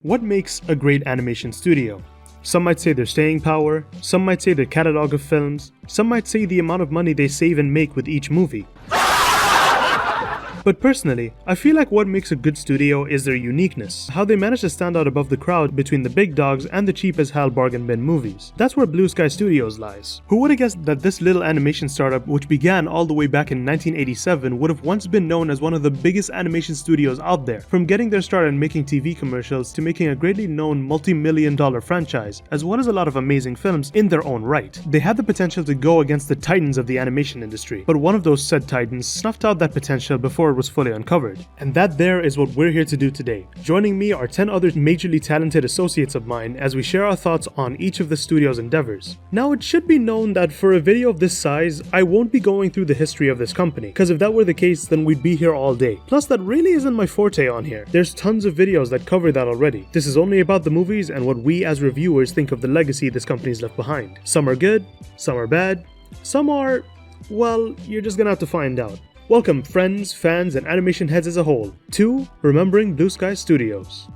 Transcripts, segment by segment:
What makes a great animation studio? Some might say their staying power, some might say their catalog of films, some might say the amount of money they save and make with each movie. But personally, I feel like what makes a good studio is their uniqueness, how they manage to stand out above the crowd between the big dogs and the cheap as hell bargain bin movies. That's where Bluesky Studios lies. Who would have guessed that this little animation startup, which began all the way back in 1987, would have once been known as one of the biggest animation studios out there, from getting their start in making TV commercials to making a greatly known multi-million-dollar franchise, as well as a lot of amazing films in their own right. They had the potential to go against the titans of the animation industry, but one of those said titans snuffed out that potential before was fully uncovered. And that there is what we're here to do today. Joining me are 10 other majorly talented associates of mine as we share our thoughts on each of the studio's endeavors. Now, it should be known that for a video of this size, I won't be going through the history of this company, because if that were the case, then we'd be here all day. Plus, that really isn't my forte on here. There's tons of videos that cover that already. This is only about the movies and what we as reviewers think of the legacy this company's left behind. Some are good, some are bad, some are, well, you're just gonna have to find out. Welcome friends, fans, and animation heads as a whole to Remembering Bluesky Studios.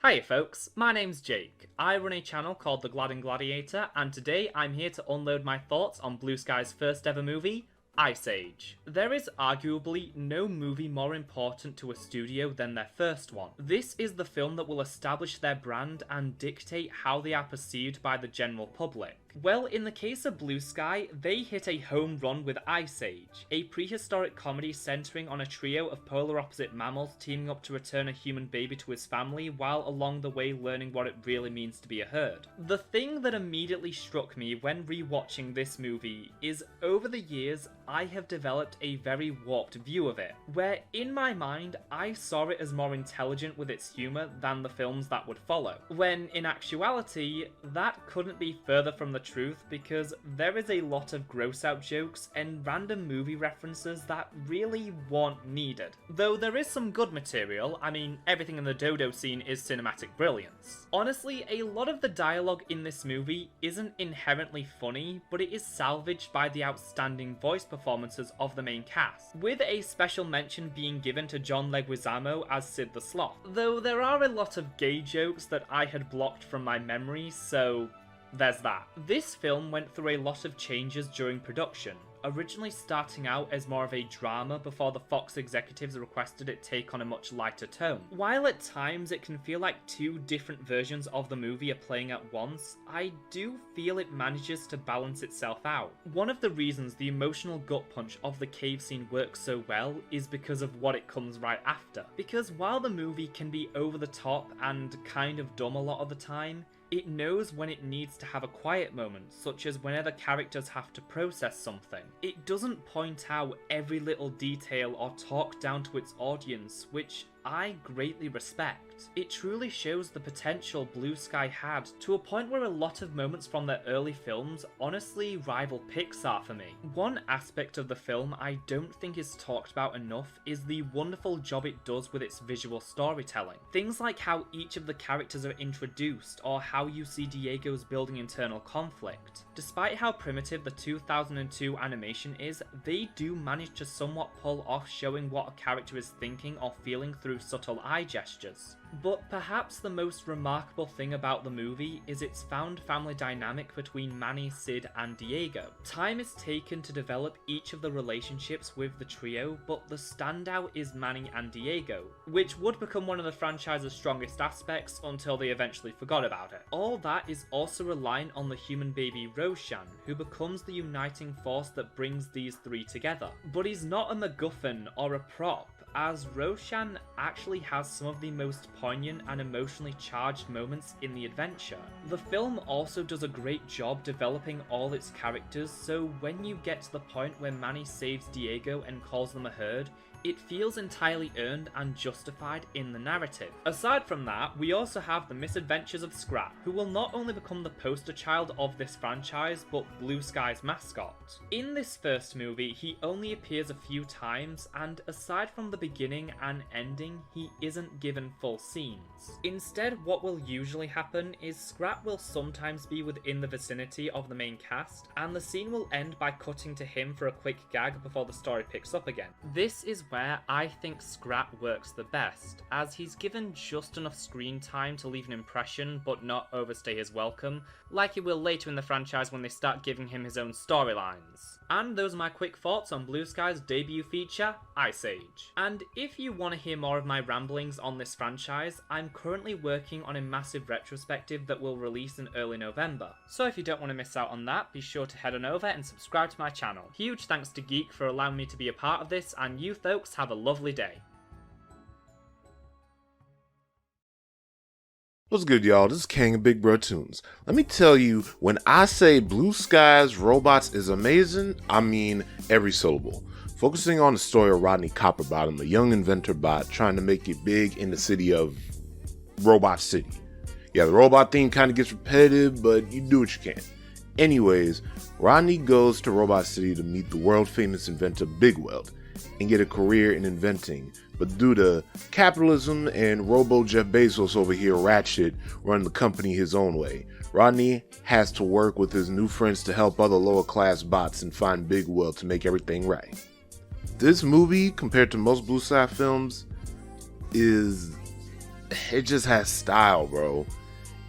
Hiya folks, my name's Jake. I run a channel called The Gladding Gladiator, and today I'm here to unload my thoughts on Bluesky's first ever movie, Ice Age. There is arguably no movie more important to a studio than their first one. This is the film that will establish their brand and dictate how they are perceived by the general public. Well, in the case of Bluesky, they hit a home run with Ice Age, a prehistoric comedy centering on a trio of polar opposite mammals teaming up to return a human baby to his family while along the way learning what it really means to be a herd. The thing that immediately struck me when rewatching this movie is over the years I have developed a very warped view of it, where in my mind I saw it as more intelligent with its humour than the films that would follow, when in actuality that couldn't be further from the truth, because there is a lot of gross out jokes and random movie references that really weren't needed. Though there is some good material, I mean everything in the dodo scene is cinematic brilliance. Honestly, a lot of the dialogue in this movie isn't inherently funny, but it is salvaged by the outstanding voice performances of the main cast, with a special mention being given to John Leguizamo as Sid the Sloth. Though there are a lot of gay jokes that I had blocked from my memory, so there's that. This film went through a lot of changes during production, originally starting out as more of a drama before the Fox executives requested it take on a much lighter tone. While at times it can feel like two different versions of the movie are playing at once, I do feel it manages to balance itself out. One of the reasons the emotional gut punch of the cave scene works so well is because of what it comes right after. Because while the movie can be over the top and kind of dumb a lot of the time, it knows when it needs to have a quiet moment, such as whenever characters have to process something. It doesn't point out every little detail or talk down to its audience, which I greatly respect. It truly shows the potential Bluesky had, to a point where a lot of moments from their early films honestly rival Pixar for me. One aspect of the film I don't think is talked about enough is the wonderful job it does with its visual storytelling. Things like how each of the characters are introduced, or how you see Diego's building internal conflict. Despite how primitive the 2002 animation is, they do manage to somewhat pull off showing what a character is thinking or feeling through subtle eye gestures. But perhaps the most remarkable thing about the movie is its found family dynamic between Manny, Sid, and Diego. Time is taken to develop each of the relationships with the trio, but the standout is Manny and Diego, which would become one of the franchise's strongest aspects until they eventually forgot about it. All that is also reliant on the human baby Roshan, who becomes the uniting force that brings these three together. But he's not a MacGuffin or a prop, as Roshan actually has some of the most poignant and emotionally charged moments in the adventure. The film also does a great job developing all its characters, so when you get to the point where Manny saves Diego and calls them a herd, it feels entirely earned and justified in the narrative. Aside from that, we also have the misadventures of Scrap, who will not only become the poster child of this franchise, but Bluesky's mascot. In this first movie, he only appears a few times, and aside from the beginning and ending, he isn't given full scenes. Instead, what will usually happen is Scrap will sometimes be within the vicinity of the main cast, and the scene will end by cutting to him for a quick gag before the story picks up again. This is where I think Scrat works the best, as he's given just enough screen time to leave an impression but not overstay his welcome, like he will later in the franchise when they start giving him his own storylines. And those are my quick thoughts on Bluesky's debut feature, Ice Age. And if you want to hear more of my ramblings on this franchise, I'm currently working on a massive retrospective that will release in early November. So if you don't want to miss out on that, be sure to head on over and subscribe to my channel. Huge thanks to Geek for allowing me to be a part of this, and you folks have a lovely day. What's good, y'all? This is King of Big Bro Tunes. Let me tell you, when I say Bluesky's Robots is amazing, I mean every syllable. Focusing on the story of Rodney Copperbottom, a young inventor bot trying to make it big in the city of Robot City. Yeah, the robot theme kind of gets repetitive, but you do what you can. Anyways, Rodney goes to Robot City to meet the world-famous inventor Big Weld and get a career in inventing, but due to capitalism and Robo Jeff Bezos over here, Ratchet, run the company his own way, Rodney has to work with his new friends to help other lower-class bots and find Big Weld to make everything right. This movie, compared to most Blue Sky films, it just has style, bro.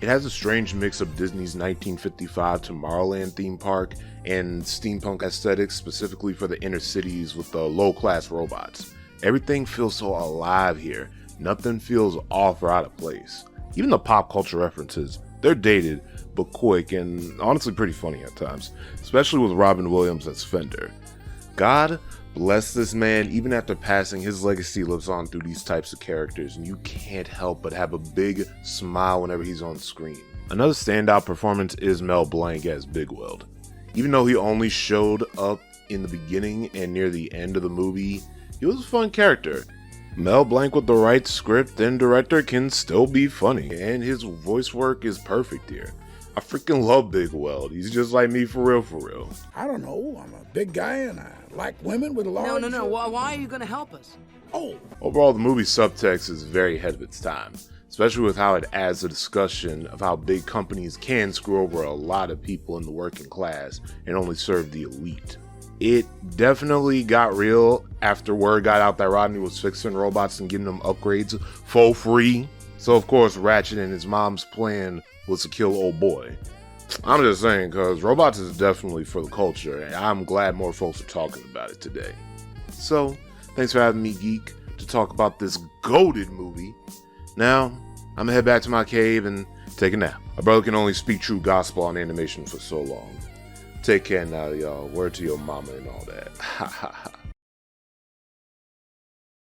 It has a strange mix of Disney's 1955 Tomorrowland theme park and steampunk aesthetics, specifically for the inner cities with the low-class robots. Everything feels so alive here. Nothing feels off or out of place. Even the pop culture references, they're dated, but quick and honestly pretty funny at times, especially with Robin Williams as Fender. God bless this man, even after passing, his legacy lives on through these types of characters, and you can't help but have a big smile whenever he's on screen. Another standout performance is Mel Blanc as Big Weld. Even though he only showed up in the beginning and near the end of the movie, he was a fun character. Mel Blanc with the right script and director can still be funny, and his voice work is perfect here. I freaking love Big Weld. He's just like me for real, for real. I don't know. I'm a big guy and I like women with large... No. Why are you going to help us? Oh. Overall, the movie's subtext is very ahead of its time, especially with how it adds a discussion of how big companies can screw over a lot of people in the working class and only serve the elite. It definitely got real after word got out that Rodney was fixing robots and giving them upgrades for free. So of course, Ratchet and his mom's plan was to kill old boy. I'm just saying, cause robots is definitely for the culture, and I'm glad more folks are talking about it today. So, thanks for having me, Geek, to talk about this goated movie. Now, I'm gonna head back to my cave and take a nap. A brother can only speak true gospel on animation for so long. Take care now, y'all. Word to your mama and all that. Ha ha ha.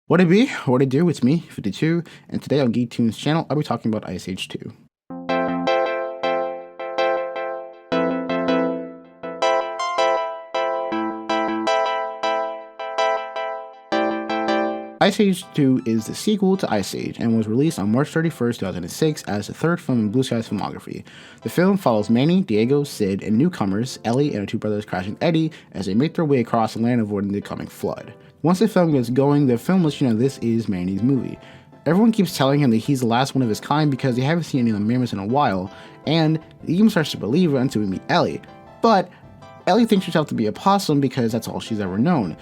What it be? What it do? It's me, 52, and today on GeekToons channel, I'll be talking about Ice Age 2. Ice Age 2 is the sequel to Ice Age and was released on March 31st, 2006 as the third film in Blue Sky's filmography. The film follows Manny, Diego, Sid, and newcomers Ellie and her two brothers Crash and Eddie as they make their way across the land avoiding the coming flood. Once the film gets going, the film lets you know this is Manny's movie. Everyone keeps telling him that he's the last one of his kind because they haven't seen any of the mammoths in a while, and he even starts to believe it until we meet Ellie. But Ellie thinks herself to be a possum because that's all she's ever known.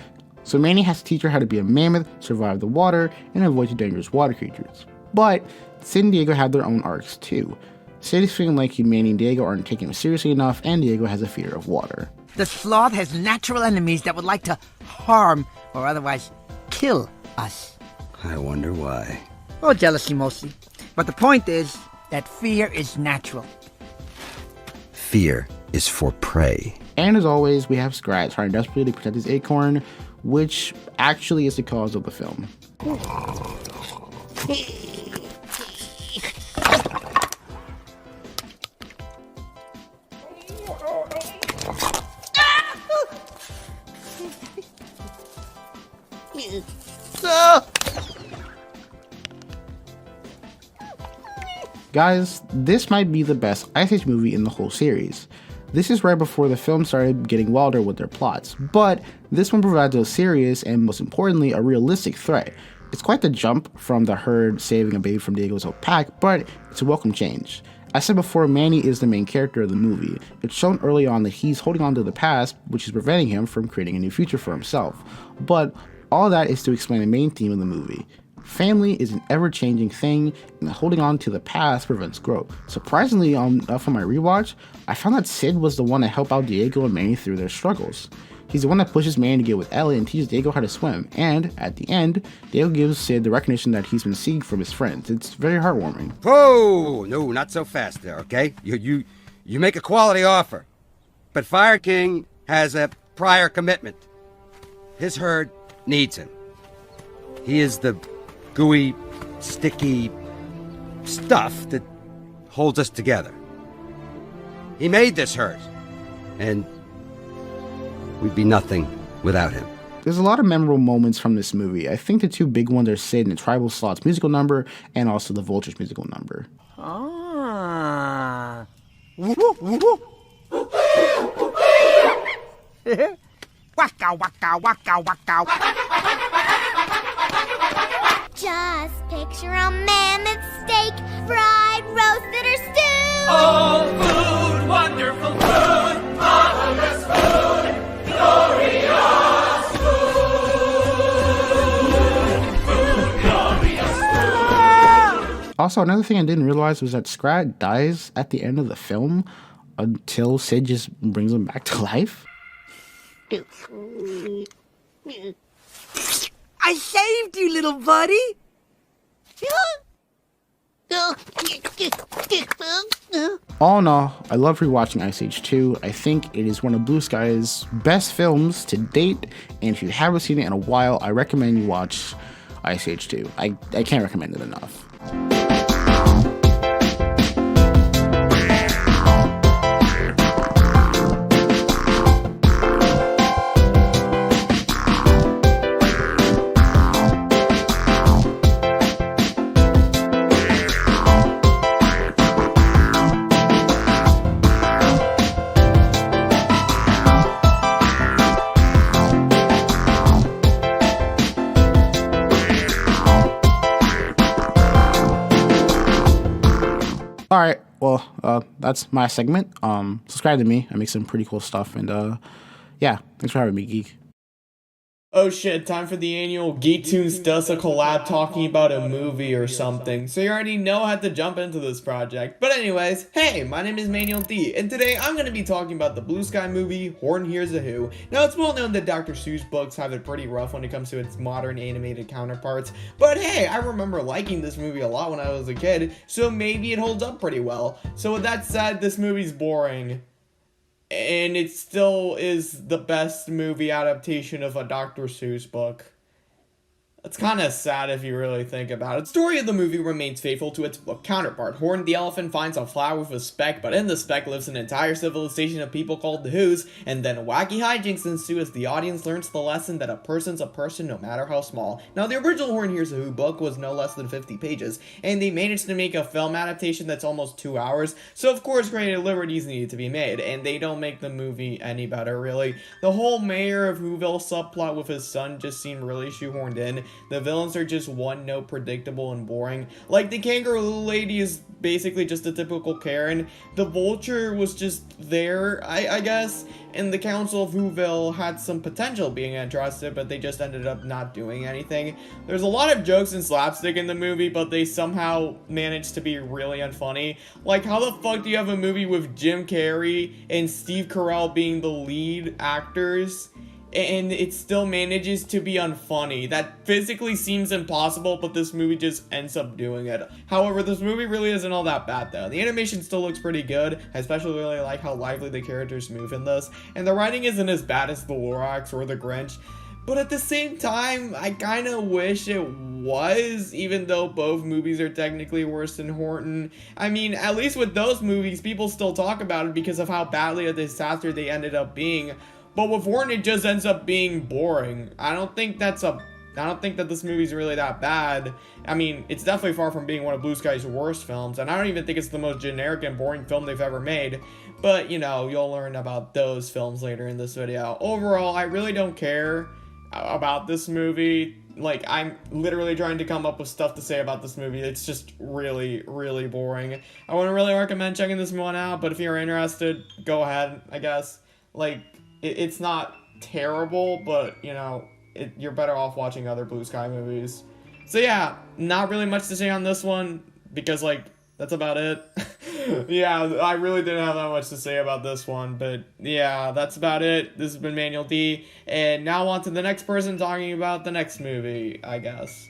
So Manny has to teach her how to be a mammoth, survive the water, and avoid the dangerous water creatures. But Sid and Diego have their own arcs too. Sid is feeling like Manny and Diego aren't taking him seriously enough, and Diego has a fear of water. The sloth has natural enemies that would like to harm or otherwise kill us. I wonder why. Oh, jealousy mostly. But the point is that fear is natural. Fear is for prey. And as always, we have Scrat trying desperately to protect his acorn, which actually is the cause of the film. Guys, this might be the best Ice Age movie in the whole series. This is right before the film started getting wilder with their plots, but this one provides a serious and, most importantly, a realistic threat. It's quite the jump from the herd saving a baby from Diego's old pack, but it's a welcome change. I said before, Manny is the main character of the movie. It's shown early on that he's holding on to the past, which is preventing him from creating a new future for himself. But All that is to explain the main theme of the movie. Family is an ever-changing thing, and holding on to the past prevents growth. Surprisingly, for my rewatch, I found that Sid was the one to help out Diego and Manny through their struggles. He's the one that pushes Manny to get with Ellie and teaches Diego how to swim, and at the end, Diego gives Sid the recognition that he's been seeking from his friends. It's very heartwarming. Whoa! No, not so fast there, okay? You make a quality offer, but Fire King has a prior commitment. His herd needs him. He is the gooey, sticky stuff that holds us together. He made this herd, and we'd be nothing without him. There's a lot of memorable moments from this movie. I think the two big ones are Sid and the Tribal Slot's musical number, and also the Vulture's musical number. Ah. Waka waka waka waka. Just picture a mammoth steak, fried, roasted, or stewed. Oh, food, wonderful food, marvelous food, glorious food, glorious food. Also, another thing I didn't realize was that Scrat dies at the end of the film until Sid just brings him back to life. I saved you, little buddy. All in all, I love rewatching Ice Age 2. I think it is one of Bluesky's best films to date, and if you haven't seen it in a while, I recommend you watch Ice Age 2. I can't recommend it enough. All right, well, that's my segment. Subscribe to me. I make some pretty cool stuff, and yeah, thanks for having me, Geek. Oh shit, time for the annual GeekToons does a collab talking about a movie or something, so you already know how to jump into this project. But anyways, hey, my name is Manuel D, and today I'm going to be talking about the Bluesky movie, Horton Hears A Who. Now, it's well known that Dr. Seuss books have it pretty rough when it comes to its modern animated counterparts, but hey, I remember liking this movie a lot when I was a kid, so maybe it holds up pretty well. So with that said, this movie's boring. And it still is the best movie adaptation of a Dr. Seuss book. It's kind of sad if you really think about it. The story of the movie remains faithful to its book counterpart. Horton the elephant finds a flower with a speck, but in the speck lives an entire civilization of people called the Whos, and then wacky hijinks ensue as the audience learns the lesson that a person's a person no matter how small. Now, the original Horton Hears A Who book was no less than 50 pages, and they managed to make a film adaptation that's almost 2 hours, so of course creative liberties needed to be made, and they don't make the movie any better, really. The whole Mayor of Whoville subplot with his son just seemed really shoehorned in. The villains are just one-note predictable and boring. Like, the kangaroo lady is basically just a typical Karen. The vulture was just there, I guess, and the Council of Whoville had some potential being interested, but they just ended up not doing anything. There's a lot of jokes and slapstick in the movie, but they somehow managed to be really unfunny. Like, how the fuck do you have a movie with Jim Carrey and Steve Carell being the lead actors, and it still manages to be unfunny? That physically seems impossible, but this movie just ends up doing it. However, this movie really isn't all that bad though. The animation still looks pretty good. I especially really like how lively the characters move in this, and the writing isn't as bad as The Lorax or The Grinch. But at the same time, I kind of wish it was, even though both movies are technically worse than Horton. I mean, at least with those movies, people still talk about it because of how badly a disaster they ended up being. But with Horton, it just ends up being boring. I don't think that this movie's really that bad. I mean, it's definitely far from being one of Bluesky's worst films, and I don't even think it's the most generic and boring film they've ever made. But, you know, you'll learn about those films later in this video. Overall, I really don't care about this movie. Like, I'm literally trying to come up with stuff to say about this movie. It's just really, really boring. I wouldn't really recommend checking this one out, but if you're interested, go ahead, I guess. Like, it's not terrible, but, you know, you're better off watching other Blue Sky movies. So yeah, not really much to say on this one, because, like, that's about it. Yeah, I really didn't have that much to say about this one, but yeah, that's about it. This has been Manuel D, and now on to the next person talking about the next movie, I guess.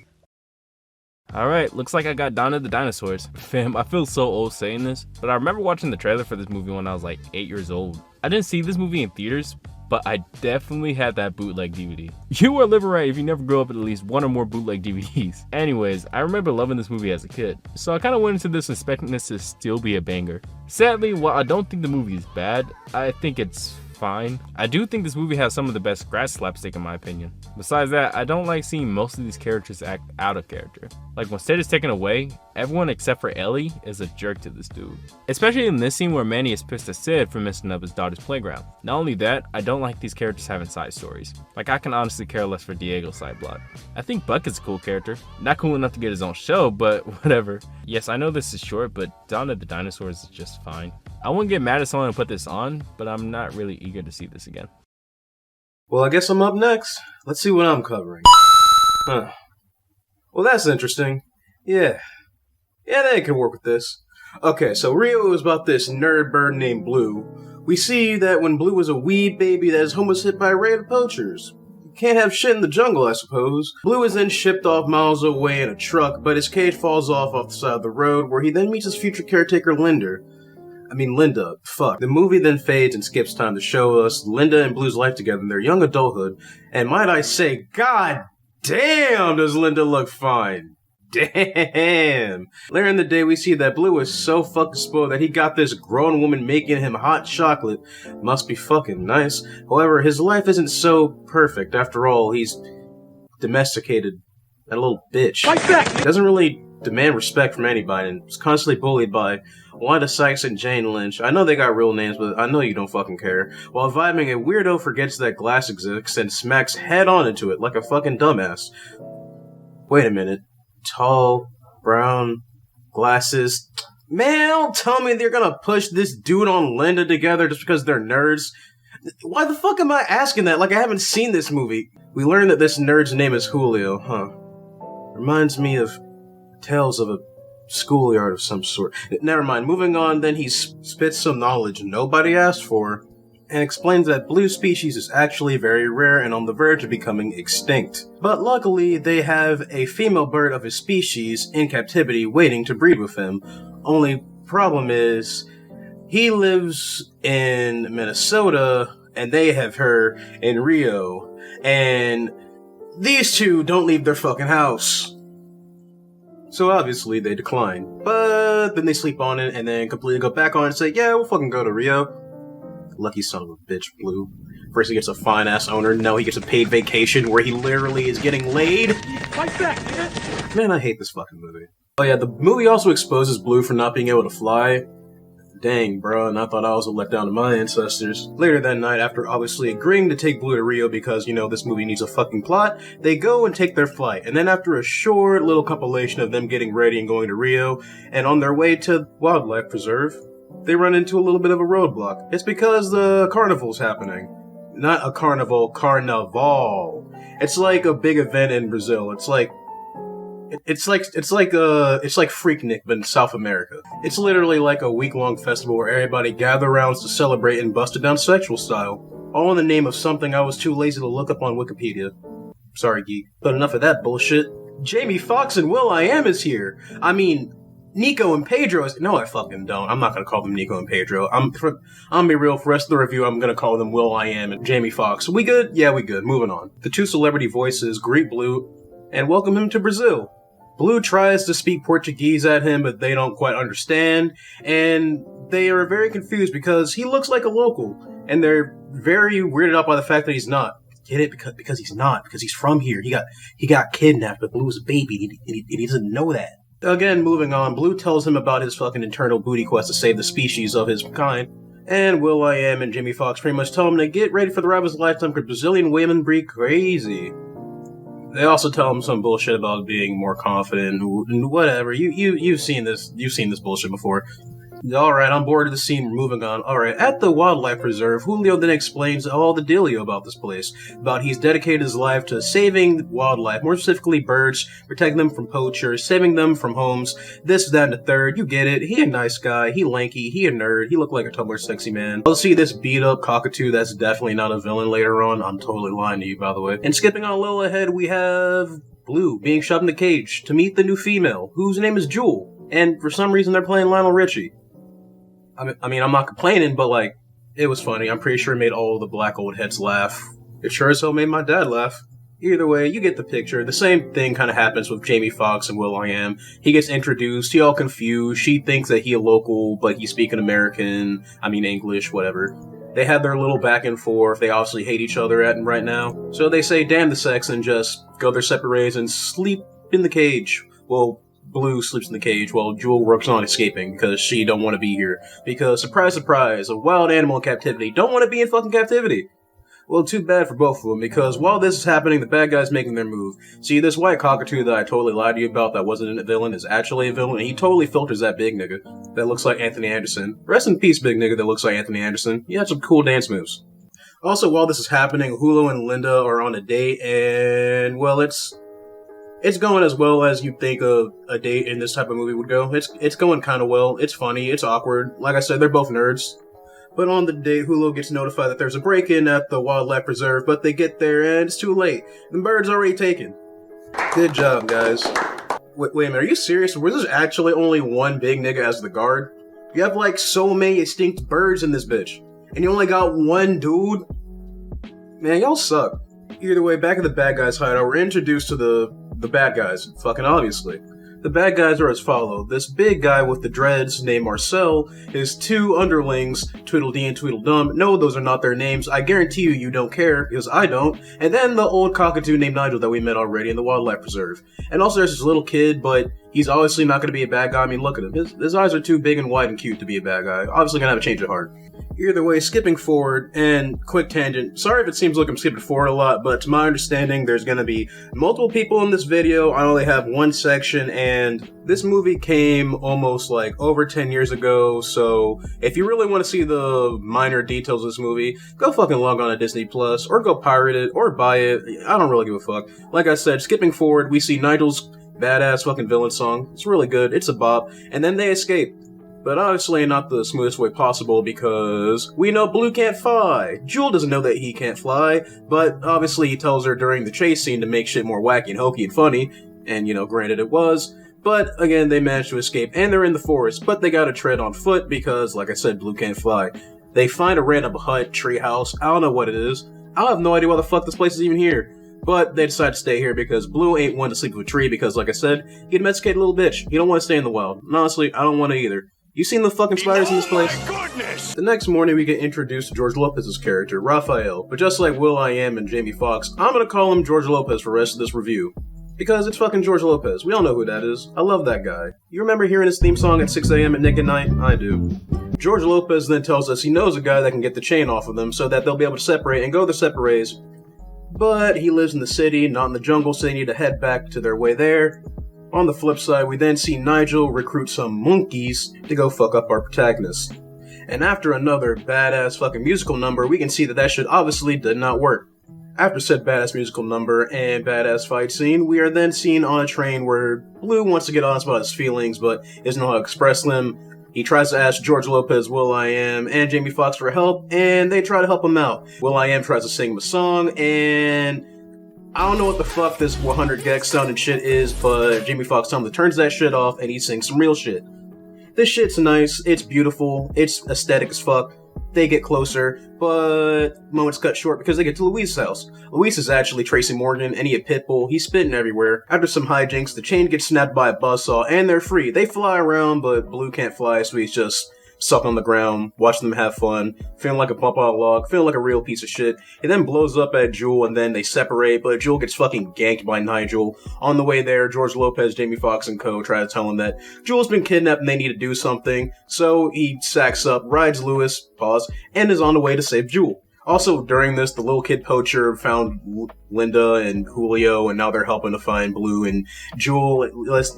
Alright, looks like I got Dawn of the Dinosaurs. Fam, I feel so old saying this, but I remember watching the trailer for this movie when I was like 8 years old. I didn't see this movie in theaters, but I definitely had that bootleg DVD. You are living right if you never grew up with at least one or more bootleg DVDs. Anyways, I remember loving this movie as a kid, so I kind of went into this expecting this to still be a banger. Sadly, while I don't think the movie is bad, I think it's fine. I do think this movie has some of the best scratch slapstick in my opinion. Besides that, I don't like seeing most of these characters act out of character. Like when Sid is taken away, everyone except for Ellie is a jerk to this dude. Especially in this scene where Manny is pissed at Sid for messing up his daughter's playground. Not only that, I don't like these characters having side stories. Like I can honestly care less for Diego's side plot. I think Buck is a cool character. Not cool enough to get his own show, but whatever. Yes, I know this is short, but Dawn of the Dinosaurs is just fine. I wouldn't get mad at someone to put this on, but I'm not really eager to see this again. Well, I guess I'm up next. Let's see what I'm covering. Huh. Well, that's interesting. Yeah, they can work with this. Okay, so Rio is about this nerd bird named Blue. We see that when Blue was a wee baby that his home was hit by a raid of poachers. You can't have shit in the jungle, I suppose. Blue is then shipped off miles away in a truck, but his cage falls off the side of the road, where he then meets his future caretaker, Linda. Fuck. The movie then fades and skips time to show us Linda and Blue's life together in their young adulthood, and might I say, god damn does Linda look fine. Damn. Later in the day, we see that Blue is so fucking spoiled that he got this grown woman making him hot chocolate. Must be fucking nice. However, his life isn't so perfect. After all, he's domesticated and a little bitch. Like that! Doesn't really demand respect from anybody and is constantly bullied by Wanda Sykes and Jane Lynch. I know they got real names, but I know you don't fucking care. While vibing, a weirdo forgets that glass exists and smacks head on into it like a fucking dumbass. Wait a minute. Tall, brown, glasses. Man, don't tell me they're gonna push this dude on Linda together just because they're nerds. Why the fuck am I asking that? Like I haven't seen this movie. We learn that this nerd's name is Julio, huh? Reminds me of tales of a schoolyard of some sort. Never mind, moving on, then he spits some knowledge nobody asked for, and explains that blue species is actually very rare and on the verge of becoming extinct. But luckily, they have a female bird of his species in captivity waiting to breed with him. Only problem is, he lives in Minnesota, and they have her in Rio, and these two don't leave their fucking house. So obviously they decline. But then they sleep on it and then completely go back on it and say, yeah, we'll fucking go to Rio. Lucky son of a bitch, Blue. First he gets a fine-ass owner, now he gets a paid vacation where he literally is getting laid. Like that, nigga! Man, I hate this fucking movie. Oh yeah, the movie also exposes Blue for not being able to fly. Dang, bro, and I thought I was a letdown to my ancestors. Later that night, after obviously agreeing to take Blue to Rio because, you know, this movie needs a fucking plot, they go and take their flight. And then after a short little compilation of them getting ready and going to Rio, and on their way to Wildlife Preserve, they run into a little bit of a roadblock. It's because the carnival's happening. Not a carnival, carnaval. It's like a big event in Brazil. It's like Freaknik, but in South America. It's literally like a week-long festival where everybody gather around to celebrate and bust it down sexual style. All in the name of something I was too lazy to look up on Wikipedia. Sorry, geek. But enough of that bullshit. Jamie Foxx and will.i.am is here. I mean, Nico and Pedro is... No, I fucking don't. I'm not gonna call them Nico and Pedro. I'm gonna be real, for the rest of the review, I'm gonna call them will.i.am and Jamie Foxx. We good? Yeah, we good. Moving on. The two celebrity voices greet Blue and welcome him to Brazil. Blue tries to speak Portuguese at him, but they don't quite understand, and they are very confused because he looks like a local, and they're very weirded out by the fact that he's not. Get it? Because he's not. Because he's from here. He got kidnapped, but Blue was a baby, and he doesn't know that. Again, moving on, Blue tells him about his fucking internal booty quest to save the species of his kind, and will.i.am and Jamie Foxx pretty much tell him to get ready for the ride of his lifetime because Brazilian women breed crazy. They also tell him some bullshit about being more confident and whatever. You've seen this bullshit before. Alright, I'm bored of the scene, we're moving on. Alright, at the wildlife preserve, Julio then explains all the dealio about this place. About he's dedicated his life to saving wildlife, more specifically birds, protecting them from poachers, saving them from homes, this, that, and the third, you get it. He a nice guy, he lanky, he a nerd, he looked like a Tumblr sexy man. I'll see this beat up cockatoo that's definitely not a villain later on, I'm totally lying to you by the way. And skipping on a little ahead, we have Blue being shoved in the cage to meet the new female, whose name is Jewel. And for some reason they're playing Lionel Richie. I mean, I'm not complaining, but, like, it was funny. I'm pretty sure it made all the black old heads laugh. It sure as hell made my dad laugh. Either way, you get the picture. The same thing kind of happens with Jamie Foxx and will.i.am. He gets introduced, he all confused, she thinks that he a local, but he's speaking English, whatever. They have their little back and forth, they obviously hate each other right now. So they say, damn the sex, and just go their separate ways and sleep in the cage. Well, Blue sleeps in the cage while Jewel works on escaping because she don't want to be here. Because, surprise, surprise, a wild animal in captivity don't want to be in fucking captivity. Well, too bad for both of them, because while this is happening, the bad guy's making their move. See, this white cockatoo that I totally lied to you about that wasn't a villain is actually a villain, and he totally filters that big nigga that looks like Anthony Anderson. Rest in peace, big nigga that looks like Anthony Anderson. He had some cool dance moves. Also, while this is happening, Julio and Linda are on a date, and, well, it's going as well as you'd think a date in this type of movie would go. It's going kind of well. It's funny. It's awkward. Like I said, they're both nerds. But on the date, Julio gets notified that there's a break-in at the wildlife preserve, but they get there and it's too late. The bird's already taken. Good job, guys. Wait a minute, are you serious? Was there actually only one big nigga as the guard? You have, like, so many extinct birds in this bitch. And you only got one dude? Man, y'all suck. Either way, back at the bad guys' hideout, we're introduced to the bad guys, fucking obviously. The bad guys are as follow. This big guy with the dreads, named Marcel, his two underlings, Tweedledee and Tweedledum. No, those are not their names. I guarantee you don't care, because I don't. And then the old cockatoo named Nigel that we met already in the wildlife preserve. And also there's this little kid, but he's obviously not going to be a bad guy. I mean, look at him. His eyes are too big and wide and cute to be a bad guy. Obviously going to have a change of heart. Either way, skipping forward, and quick tangent, sorry if it seems like I'm skipping forward a lot, but to my understanding, there's gonna be multiple people in this video. I only have one section, and this movie came almost like over 10 years ago, so if you really want to see the minor details of this movie, go fucking log on to Disney Plus, or go pirate it, or buy it. I don't really give a fuck. Like I said, skipping forward, we see Nigel's badass fucking villain song. It's really good, it's a bop, and then they escape. But obviously not the smoothest way possible because we know Blue can't fly. Jewel doesn't know that he can't fly, but obviously he tells her during the chase scene to make shit more wacky and hokey and funny, and granted it was. But again, they managed to escape and they're in the forest, but they gotta tread on foot because, like I said, Blue can't fly. They find a random hut, treehouse, I don't know what it is. I have no idea why the fuck this place is even here. But they decide to stay here because Blue ain't one to sleep with a tree because, like I said, he's a domesticated little bitch. He don't want to stay in the wild. And honestly, I don't want to either. You seen the fucking spiders in this place? Goodness! The next morning we get introduced to George Lopez's character, Raphael, but just like will.i.am and Jamie Foxx, I'm gonna call him George Lopez for the rest of this review. Because it's fucking George Lopez. We all know who that is. I love that guy. You remember hearing his theme song at 6 a.m. at Nick at Night? I do. George Lopez then tells us he knows a guy that can get the chain off of them so that they'll be able to separate and go their separate ways. But he lives in the city, not in the jungle, so they need to head back to their way there. On the flip side, we then see Nigel recruit some monkeys to go fuck up our protagonist. And after another badass fucking musical number, we can see that shit obviously did not work. After said badass musical number and badass fight scene, we are then seen on a train where Blue wants to get honest about his feelings, but doesn't know how to express them. He tries to ask George Lopez, will.i.am, and Jamie Foxx for help, and they try to help him out. will.i.am tries to sing him a song, and I don't know what the fuck this 100 gex sounding shit is, but Jamie Foxx tells him to turn that shit off and he sings some real shit. This shit's nice, it's beautiful, it's aesthetic as fuck. They get closer, but moments cut short because they get to Luis's house. Luis is actually Tracy Morgan, and he a pit bull. He's spitting everywhere. After some hijinks, the chain gets snapped by a buzzsaw, and they're free. They fly around, but Blue can't fly, so he's just stuck on the ground, watching them have fun, feeling like a bump on a log, feeling like a real piece of shit. He then blows up at Jewel, and then they separate, but Jewel gets fucking ganked by Nigel. On the way there, George Lopez, Jamie Foxx, and co. try to tell him that Jewel's been kidnapped and they need to do something, so he sacks up, rides Lewis, and is on the way to save Jewel. Also, during this, the little kid poacher found Linda and Julio, and now they're helping to find Blue and Jewel.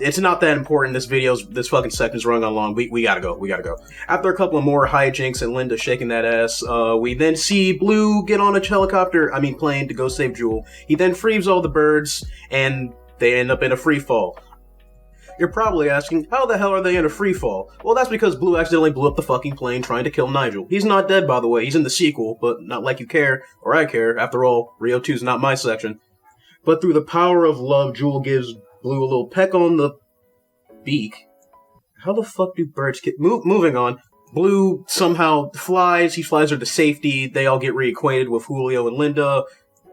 It's not that important. This fucking section's running on long. We gotta go. After a couple of more hijinks and Linda shaking that ass, we then see Blue get on a plane to go save Jewel. He then frees all the birds, and they end up in a free fall. You're probably asking, how the hell are they in a free fall? Well, that's because Blue accidentally blew up the fucking plane trying to kill Nigel. He's not dead, by the way. He's in the sequel, but not like you care, or I care. After all, Rio 2's not my section. But through the power of love, Jewel gives Blue a little peck on the beak. How the fuck do birds get... Moving on. Blue somehow flies. He flies her to safety. They all get reacquainted with Julio and Linda.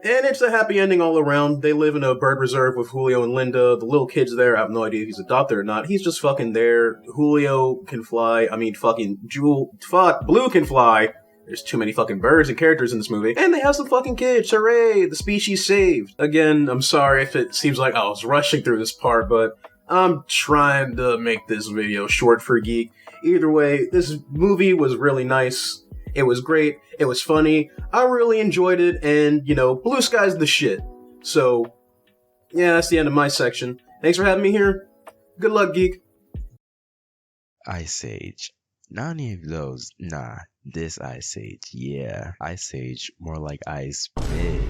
And it's a happy ending all around. They live in a bird reserve with Julio and Linda. The little kid's there. I have no idea if he's adopted or not. He's just fucking there. Julio can fly. Blue can fly. There's too many fucking birds and characters in this movie. And they have some fucking kids. Hooray! The species saved. Again, I'm sorry if it seems like I was rushing through this part, but I'm trying to make this video short for Geek. Either way, this movie was really nice. It was great. It was funny. I really enjoyed it. And, Blue Sky's the shit. So, yeah, that's the end of my section. Thanks for having me here. Good luck, Geek. Ice Age. Not any of those. Nah, this Ice Age. Yeah, Ice Age. More like Ice Big.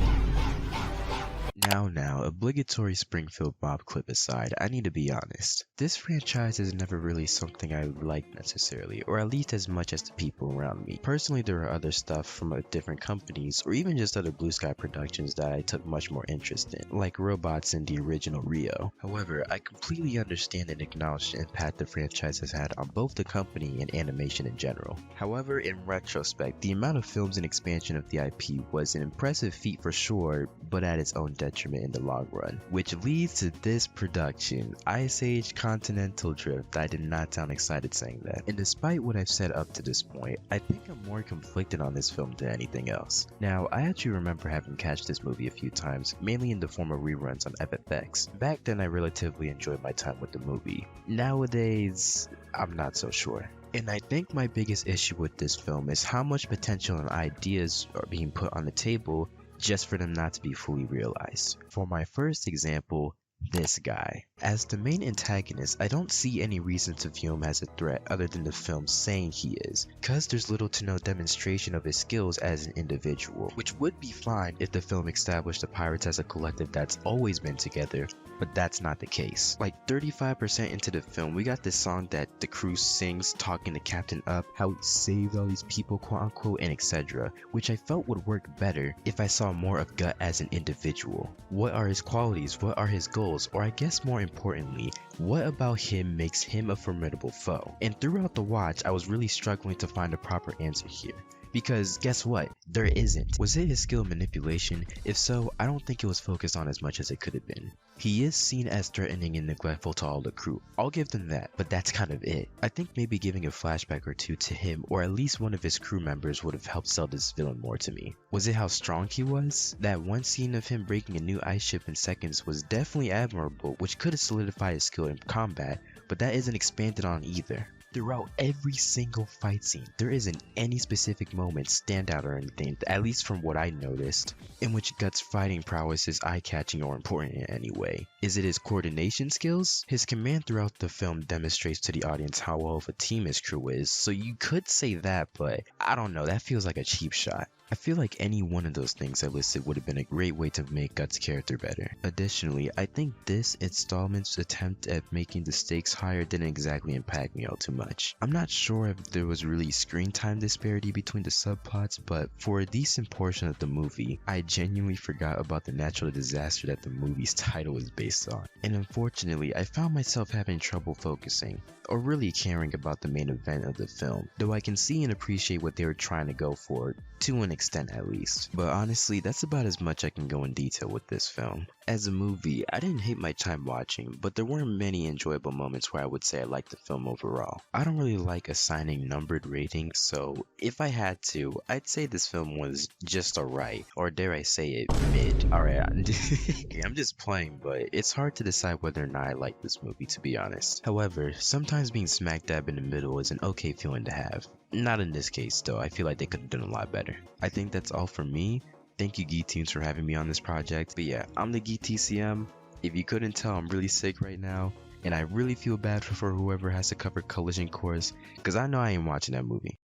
Now, obligatory Springfield Bob clip aside, I need to be honest. This franchise is never really something I like necessarily, or at least as much as the people around me. Personally, there are other stuff from different companies, or even just other Blue Sky productions that I took much more interest in, like Robots in the original Rio. However, I completely understand and acknowledge the impact the franchise has had on both the company and animation in general. However, in retrospect, the amount of films and expansion of the IP was an impressive feat for sure, but at its own detriment in the long run, which leads to this production, Ice Age Continental Drift. I did not sound excited saying that. And despite what I've said up to this point, I think I'm more conflicted on this film than anything else. Now, I actually remember having catched this movie a few times, mainly in the form of reruns on FFX. Back then, I relatively enjoyed my time with the movie. Nowadays, I'm not so sure. And I think my biggest issue with this film is how much potential and ideas are being put on the table just for them not to be fully realized. For my first example, this guy. As the main antagonist, I don't see any reason to view him as a threat other than the film saying he is, cause there's little to no demonstration of his skills as an individual, which would be fine if the film established the pirates as a collective that's always been together, but that's not the case. Like 35% into the film, we got this song that the crew sings talking the captain up, how he saved all these people quote unquote and etc, which I felt would work better if I saw more of Gut as an individual. What are his qualities? What are his goals? Or I guess more importantly, what about him makes him a formidable foe? And throughout the watch, I was really struggling to find a proper answer here. Because guess what? There isn't. Was it his skill manipulation? If so, I don't think it was focused on as much as it could have been. He is seen as threatening and neglectful to all the crew. I'll give them that, but that's kind of it. I think maybe giving a flashback or two to him or at least one of his crew members would have helped sell this villain more to me. Was it how strong he was? That one scene of him breaking a new ice ship in seconds was definitely admirable, which could have solidified his skill in combat, but that isn't expanded on either. Throughout every single fight scene, there isn't any specific moment stand out or anything, at least from what I noticed, in which Gut's fighting prowess is eye-catching or important in any way. Is it his coordination skills? His command throughout the film demonstrates to the audience how well of a team his crew is, so you could say that, but I don't know, that feels like a cheap shot. I feel like any one of those things I listed would have been a great way to make Gut's character better. Additionally, I think this installment's attempt at making the stakes higher didn't exactly impact me all too much. I'm not sure if there was really screen time disparity between the subplots, but for a decent portion of the movie, I genuinely forgot about the natural disaster that the movie's title is based on. And unfortunately, I found myself having trouble focusing, or really caring about the main event of the film, though I can see and appreciate what they were trying to go for, to an extent at least. But honestly, that's about as much I can go in detail with this film. As a movie, I didn't hate my time watching, but there weren't many enjoyable moments where I would say I liked the film overall. I don't really like assigning numbered ratings, so if I had to, I'd say this film was just alright, or dare I say it, mid. Alright, I'm just playing, but it's hard to decide whether or not I like this movie, to be honest. However, sometimes being smack dab in the middle is an okay feeling to have. Not in this case, though. I feel like they could have done a lot better. I think that's all for me. Thank you, GeekToons, for having me on this project. But yeah, I'm the GeekTCM. If you couldn't tell, I'm really sick right now, and I really feel bad for whoever has to cover Collission Course, because I know I ain't watching that movie.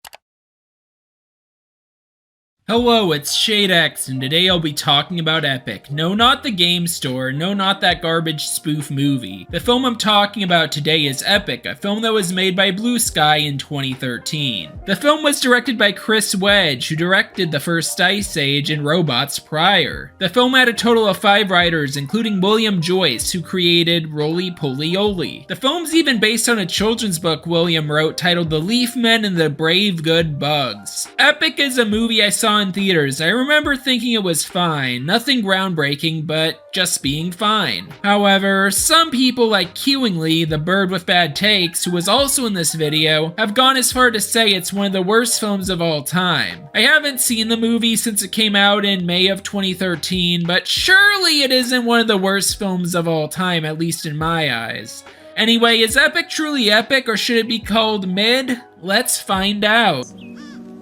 Hello, it's ShadeX, and today I'll be talking about Epic. No, not the game store, no, not that garbage spoof movie. The film I'm talking about today is Epic, a film that was made by Bluesky in 2013. The film was directed by Chris Wedge, who directed the first Ice Age and Robots prior. The film had a total of 5 writers, including William Joyce, who created Roly Poly Oly. The film's even based on a children's book William wrote titled The Leaf Men and the Brave Good Bugs. Epic is a movie I saw in theaters. I remember thinking it was fine, nothing groundbreaking, but just being fine. However, some people like Kewingly, the bird with bad takes, who was also in this video, have gone as far to say it's one of the worst films of all time. I haven't seen the movie since it came out in May of 2013, but surely it isn't one of the worst films of all time, at least in my eyes. Anyway, is Epic truly epic, or should it be called mid? Let's find out.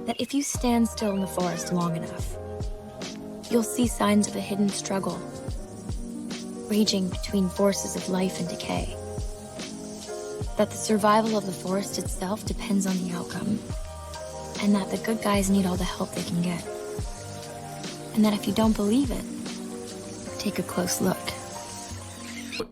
That if you stand still in the forest long enough, you'll see signs of a hidden struggle, raging between forces of life and decay. That the survival of the forest itself depends on the outcome, and that the good guys need all the help they can get. And that if you don't believe it, take a close look.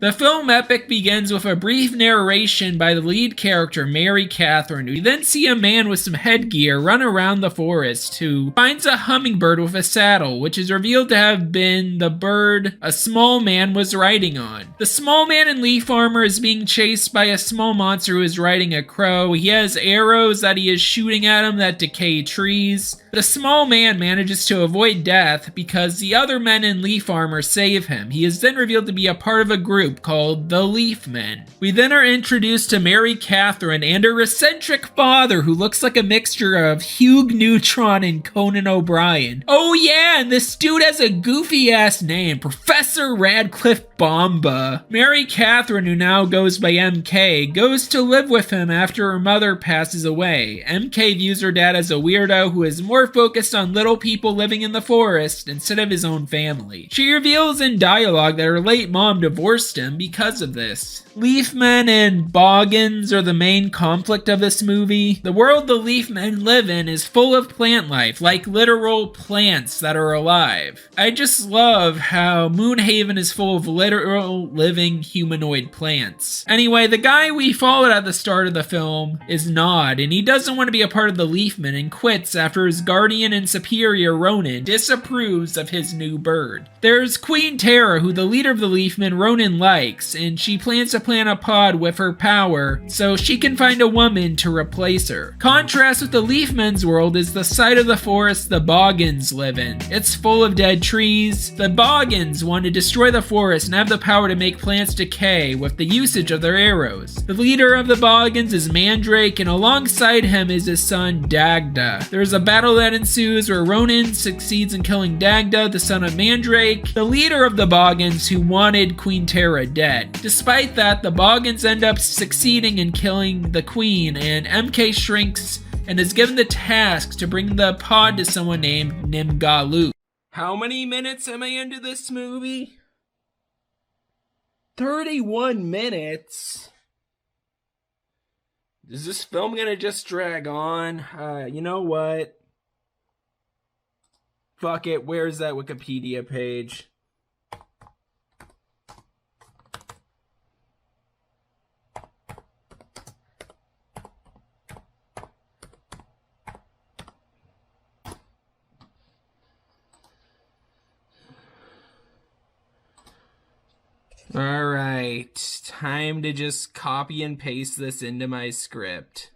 The film Epic begins with a brief narration by the lead character, Mary Catherine. We then see a man with some headgear run around the forest who finds a hummingbird with a saddle, which is revealed to have been the bird a small man was riding on. The small man in leaf armor is being chased by a small monster who is riding a crow. He has arrows that he is shooting at him that decay trees. The small man manages to avoid death because the other men in leaf armor save him. He is then revealed to be a part of a group called the Leaf Men. We then are introduced to Mary Catherine and her eccentric father, who looks like a mixture of Hugh Neutron and Conan O'Brien. Oh yeah, and this dude has a goofy ass name, Professor Radcliffe Bomba. Mary Catherine, who now goes by MK, goes to live with him after her mother passes away. MK views her dad as a weirdo who is more focused on little people living in the forest instead of his own family. She reveals in dialogue that her late mom divorced him because of this. Leafmen and Boggans are the main conflict of this movie. The world the Leafmen live in is full of plant life, like literal plants that are alive. I just love how Moonhaven is full of literal living humanoid plants. Anyway, the guy we followed at the start of the film is Nod, and he doesn't want to be a part of the Leafmen and quits after his guardian and superior Ronan disapproves of his new bird. There's Queen Tara, who the leader of the Leafmen Ronan likes, and she plans to plant a pod with her power so she can find a woman to replace her. Contrast with the Leafmen's world is the side of the forest the Boggans live in. It's full of dead trees. The Boggans want to destroy the forest and have the power to make plants decay with the usage of their arrows. The leader of the Boggans is Mandrake, and alongside him is his son Dagda. There's a battle that ensues where Ronan succeeds in killing Dagda, the son of Mandrake, the leader of the Boggans who wanted Queen Tara dead. Despite that, the Boggans end up succeeding in killing the queen, and MK shrinks and is given the task to bring the pod to someone named Nimgalu. How many minutes am I into this movie? 31 minutes? Is this film gonna just drag on? You know what? Fuck it, where's that Wikipedia page? Alright, time to just copy and paste this into my script.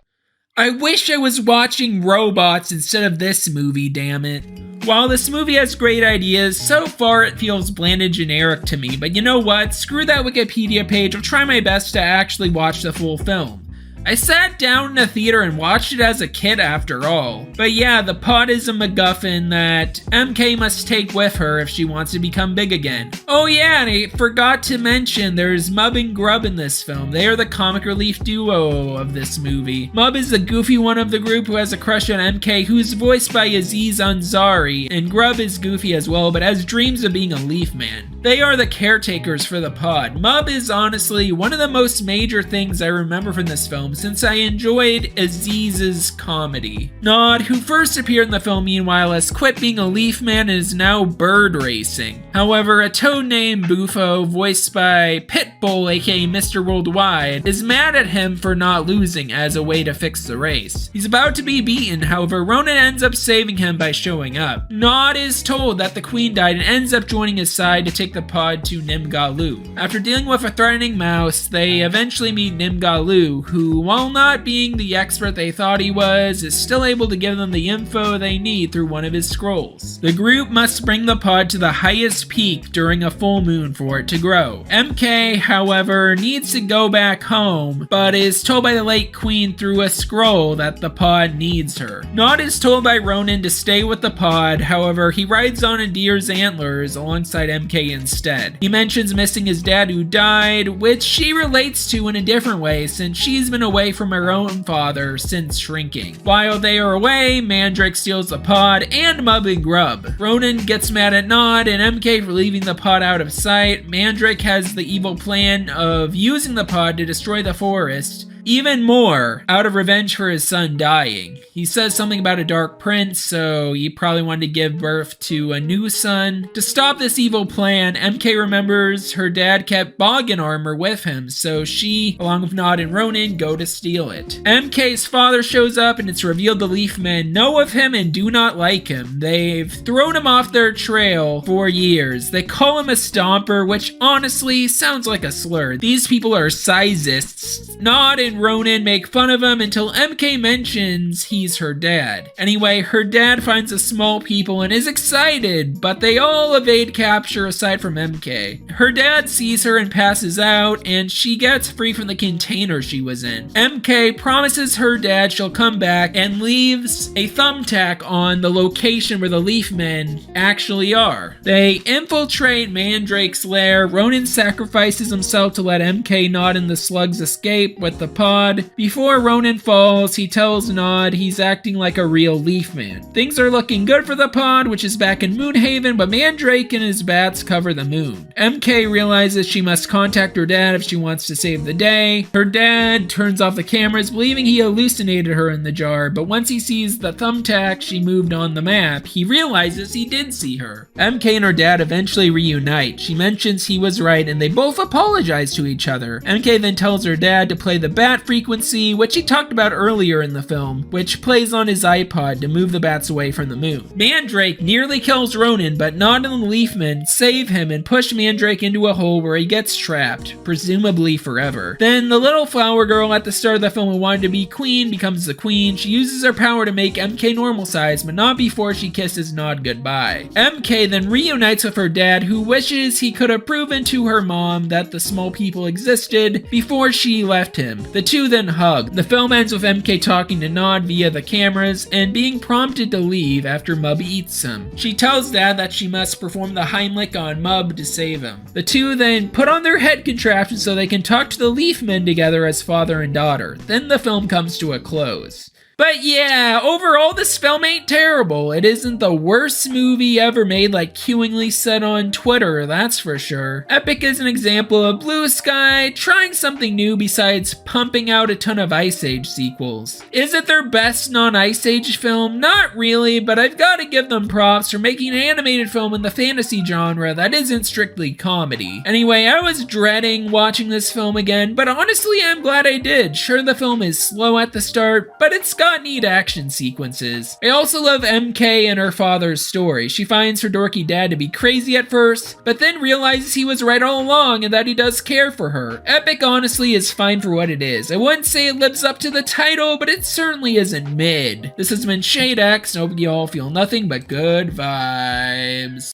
I wish I was watching Robots instead of this movie, damn it. While this movie has great ideas, so far it feels bland and generic to me, but you know what? Screw that Wikipedia page, I'll try my best to actually watch the full film. I sat down in a theater and watched it as a kid after all. But yeah, the pod is a MacGuffin that MK must take with her if she wants to become big again. Oh yeah, and I forgot to mention there's Mub and Grub in this film. They are the comic relief duo of this movie. Mub is the goofy one of the group who has a crush on MK, who's voiced by Aziz Ansari, and Grub is goofy as well, but has dreams of being a leaf man. They are the caretakers for the pod. Mub is honestly one of the most major things I remember from this film, since I enjoyed Aziz's comedy. Nod, who first appeared in the film meanwhile, has quit being a leaf man and is now bird racing. However, a toad named Bufo, voiced by Pitbull aka Mr. Worldwide, is mad at him for not losing as a way to fix the race. He's about to be beaten, however, Ronan ends up saving him by showing up. Nod is told that the queen died and ends up joining his side to take the pod to Nimgalu. After dealing with a threatening mouse, they eventually meet Nimgalu, who, while not being the expert they thought he was, is still able to give them the info they need through one of his scrolls. The group must bring the pod to the highest peak during a full moon for it to grow. MK, however, needs to go back home, but is told by the late queen through a scroll that the pod needs her. Nod is told by Ronan to stay with the pod, however, he rides on a deer's antlers alongside MK instead. He mentions missing his dad who died, which she relates to in a different way since she's been away from her own father since shrinking. While they are away, Mandrake steals the pod and Mub and Grub. Ronan gets mad at Nod and MK for leaving the pod out of sight. Mandrake has the evil plan of using the pod to destroy the forest even more out of revenge for his son dying. He says something about a dark prince, so he probably wanted to give birth to a new son. To stop this evil plan, MK remembers her dad kept boggin armor with him, so she, along with Nod and Ronan, go to steal it. MK's father shows up and it's revealed the Leaf Men know of him and do not like him. They've thrown him off their trail for years. They call him a stomper, which honestly sounds like a slur. These people are sizists. Nod and Ronan make fun of him until MK mentions he's her dad. Anyway, her dad finds the small people and is excited, but they all evade capture aside from MK. Her dad sees her and passes out, and she gets free from the container she was in. MK promises her dad she'll come back and leaves a thumbtack on the location where the Leaf Men actually are. They infiltrate Mandrake's lair. Ronan sacrifices himself to let MK, Nod, and the slugs escape with the pod. Before Ronan falls, he tells Nod he's acting like a real Leaf Man. Things are looking good for the pod, which is back in Moonhaven, but Mandrake and his bats cover the moon. MK realizes she must contact her dad if she wants to save the day. Her dad turns off the cameras, believing he hallucinated her in the jar, but once he sees the thumbtack she moved on the map, he realizes he did see her. MK and her dad eventually reunite. She mentions he was right, and they both apologize to each other. MK then tells her dad to play the bat frequency, which he talked about earlier in the film, which plays on his iPod to move the bats away from the moon. Mandrake nearly kills Ronan, but Nod and the Leafmen save him and push Mandrake into a hole where he gets trapped, presumably forever. Then the little flower girl at the start of the film who wanted to be queen becomes the queen. She uses her power to make MK normal size, but not before she kisses Nod goodbye. MK then reunites with her dad, who wishes he could have proven to her mom that the small people existed before she left him. The two then hug. The film ends with MK talking to Nod via the cameras and being prompted to leave after Mub eats him. She tells Dad that she must perform the Heimlich on Mub to save him. The two then put on their head contraptions so they can talk to the Leaf Men together as father and daughter. Then the film comes to a close. But yeah, overall this film ain't terrible. It isn't the worst movie ever made like Ewingly said on Twitter, that's for sure. Epic is an example of Bluesky trying something new besides pumping out a ton of Ice Age sequels. Is it their best non-Ice Age film? Not really, but I've gotta give them props for making an animated film in the fantasy genre that isn't strictly comedy. Anyway, I was dreading watching this film again, but honestly I'm glad I did. Sure, the film is slow at the start, but it's got neat action sequences. I also love MK and her father's story. She finds her dorky dad to be crazy at first, but then realizes he was right all along and that he does care for her. Epic honestly is fine for what it is. I wouldn't say it lives up to the title, but it certainly isn't mid. This has been Shade X, and I hope you all feel nothing but good vibes.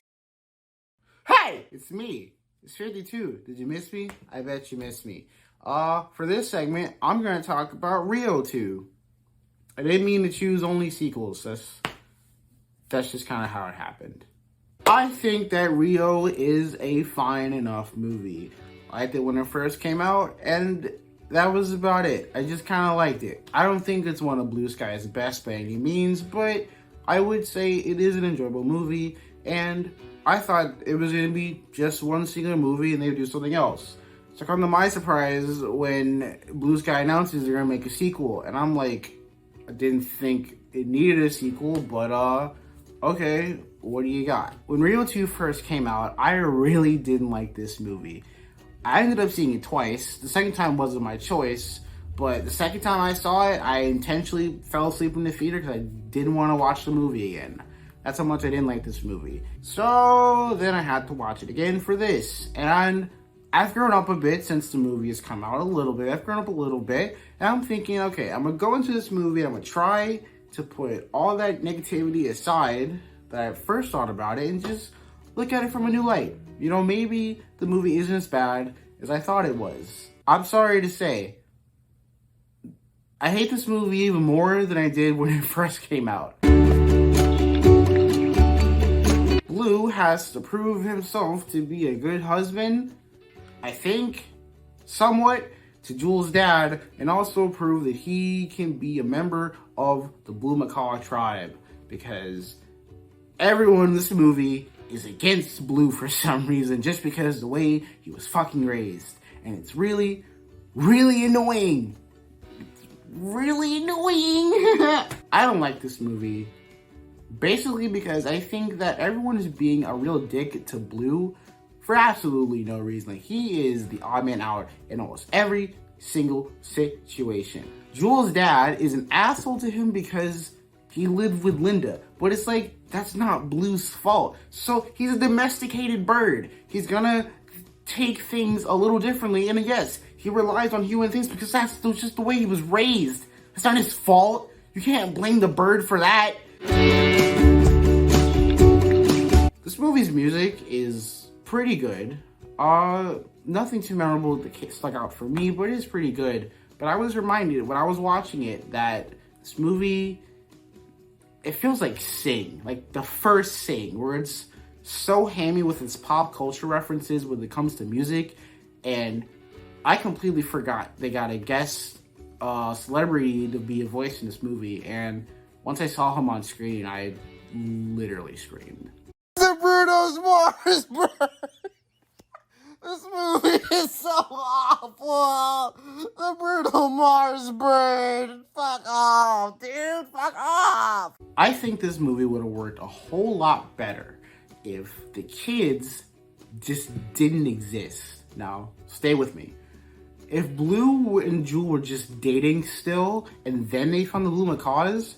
Hey, it's me. It's 52. Did you miss me? I bet you missed me. For this segment, I'm going to talk about Rio 2. I didn't mean to choose only sequels. That's just kind of how it happened. I think that Rio is a fine enough movie. I liked it when it first came out, and that was about it. I just kind of liked it. I don't think it's one of Bluesky's best by any means, but I would say it is an enjoyable movie, and I thought it was going to be just one single movie and they would do something else. So come to my surprise when Bluesky announces they're going to make a sequel, and I'm like, I didn't think it needed a sequel, but okay, what do you got? When Rio 2 first came out, I really didn't like this movie. I ended up seeing it twice. The second time wasn't my choice, but the second time I saw it, I intentionally fell asleep in the theater because I didn't want to watch the movie again. That's how much I didn't like this movie. So then I had to watch it again for this. And I've grown up a bit since the movie has come out, a little bit. I've grown up a little bit. And I'm thinking, okay, I'm going to go into this movie, I'm going to try to put all that negativity aside that I first thought about it and just look at it from a new light. You know, maybe the movie isn't as bad as I thought it was. I'm sorry to say, I hate this movie even more than I did when it first came out. Blue has to prove himself to be a good husband, I think, somewhat, to Jules' dad, and also prove that he can be a member of the Blue Macaw tribe, because everyone in this movie is against Blue for some reason, just because of the way he was fucking raised. And it's really, really annoying. It's really annoying. I don't like this movie, basically because I think that everyone is being a real dick to Blue for absolutely no reason. Like, he is the odd man out in almost every single situation. Jules' dad is an asshole to him because he lived with Linda, but it's like, that's not Blue's fault. So he's a domesticated bird. He's gonna take things a little differently, and yes, he relies on human things because that's just the way he was raised. It's not his fault. You can't blame the bird for that. This movie's music is pretty good. Nothing too memorable that stuck out for me, but it is pretty good. But I was reminded when I was watching it that this movie, it feels like Sing, like the first Sing, where it's so hammy with its pop culture references when it comes to music, and I completely forgot they got a guest celebrity to be a voice in this movie, and once I saw him on screen, I literally screamed. The Bruno's Mars, bro! This movie is so awful! The Bruno Mars bird! Fuck off, dude! Fuck off! I think this movie would have worked a whole lot better if the kids just didn't exist. Now, stay with me. If Blue and Jewel were just dating still, and then they found the Blue Macaws,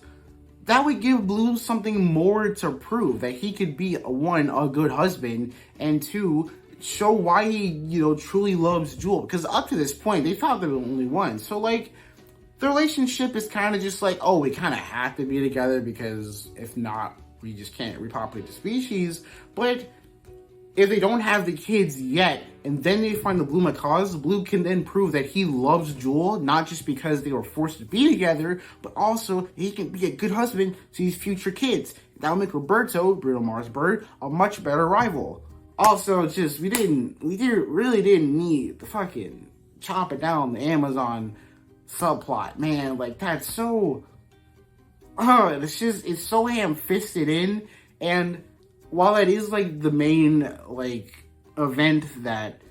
that would give Blue something more to prove. That he could be, one, a good husband, and two, show why he, truly loves Jewel. Because up to this point, they thought they were the only one. So, like, the relationship is kind of just like, oh, we kind of have to be together because if not, we just can't repopulate the species. But if they don't have the kids yet, and then they find the Blue Macaws, Blue can then prove that he loves Jewel, not just because they were forced to be together, but also he can be a good husband to these future kids. That'll make Roberto, Bruno Mars bird, a much better rival. Also, just, we really didn't need the fucking chop it down the Amazon subplot, man. Like, that's so, it's so ham-fisted in, and while that is, like, the main, like, event that,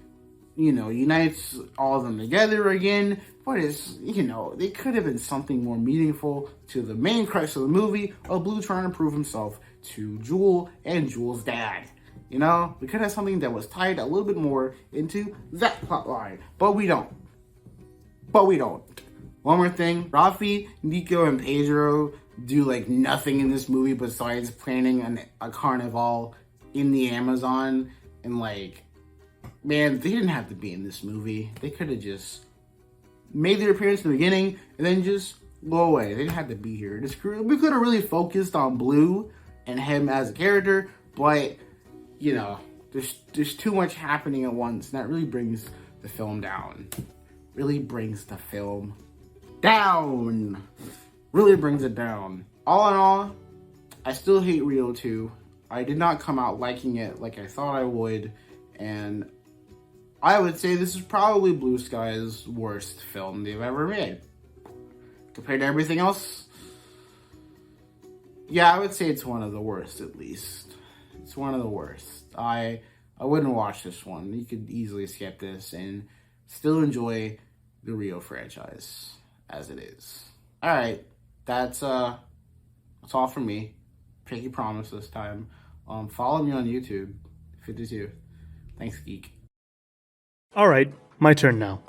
unites all of them together again, but it's, they could have been something more meaningful to the main crux of the movie of Blue trying to prove himself to Jewel and Jewel's dad. We could have something that was tied a little bit more into that plot line, but we don't. One more thing, Rafi, Nico, and Pedro do, like, nothing in this movie besides planning a carnival in the Amazon, and, like, man, they didn't have to be in this movie. They could have just made their appearance in the beginning and then just go away. They didn't have to be here. We could have really focused on Blue and him as a character, but there's too much happening at once, and that really brings the film down. really brings the film down. Really brings it down. All in all, I still hate Rio 2. I did not come out liking it like I thought I would, and I would say this is probably Bluesky's worst film they've ever made. Compared to everything else, yeah, I would say it's one of the worst, at least. It's one of the worst. I wouldn't watch this one. You could easily skip this and still enjoy the Rio franchise as it is. Alright, that's all from me. Pinky promise this time. Follow me on YouTube, 52. Thanks, Geek. Alright, my turn now.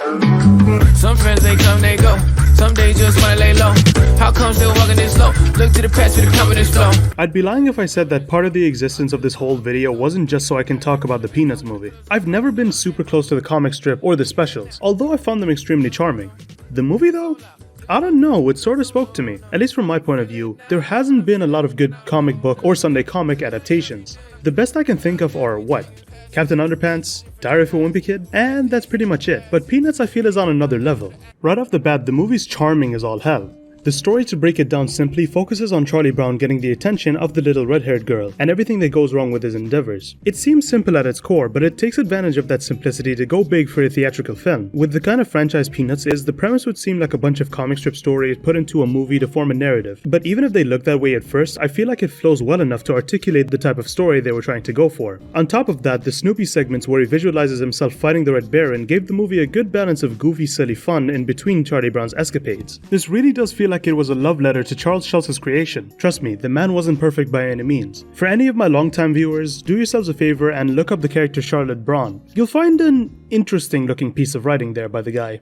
Some friends they come, they go. Some days just wanna lay low. How come still walking this slow? Look to the past with the confidence flow. I'd be lying if I said that part of the existence of this whole video wasn't just so I can talk about the Peanuts movie. I've never been super close to the comic strip or the specials, although I found them extremely charming. The movie though? I don't know, it sort of spoke to me. At least from my point of view, there hasn't been a lot of good comic book or Sunday comic adaptations. The best I can think of are what? Captain Underpants, Diary of a Wimpy Kid, and that's pretty much it. But Peanuts I feel is on another level. Right off the bat, the movie's charming as all hell. The story, to break it down simply, focuses on Charlie Brown getting the attention of the little red-haired girl, and everything that goes wrong with his endeavors. It seems simple at its core, but it takes advantage of that simplicity to go big for a theatrical film. With the kind of franchise Peanuts is, the premise would seem like a bunch of comic strip stories put into a movie to form a narrative. But even if they look that way at first, I feel like it flows well enough to articulate the type of story they were trying to go for. On top of that, the Snoopy segments where he visualizes himself fighting the Red Baron gave the movie a good balance of goofy, silly fun in between Charlie Brown's escapades. This really does feel like it was a love letter to Charles Schultz's creation. Trust me, the man wasn't perfect by any means. For any of my longtime viewers, do yourselves a favor and look up the character Charlotte Braun. You'll find an interesting looking piece of writing there by the guy.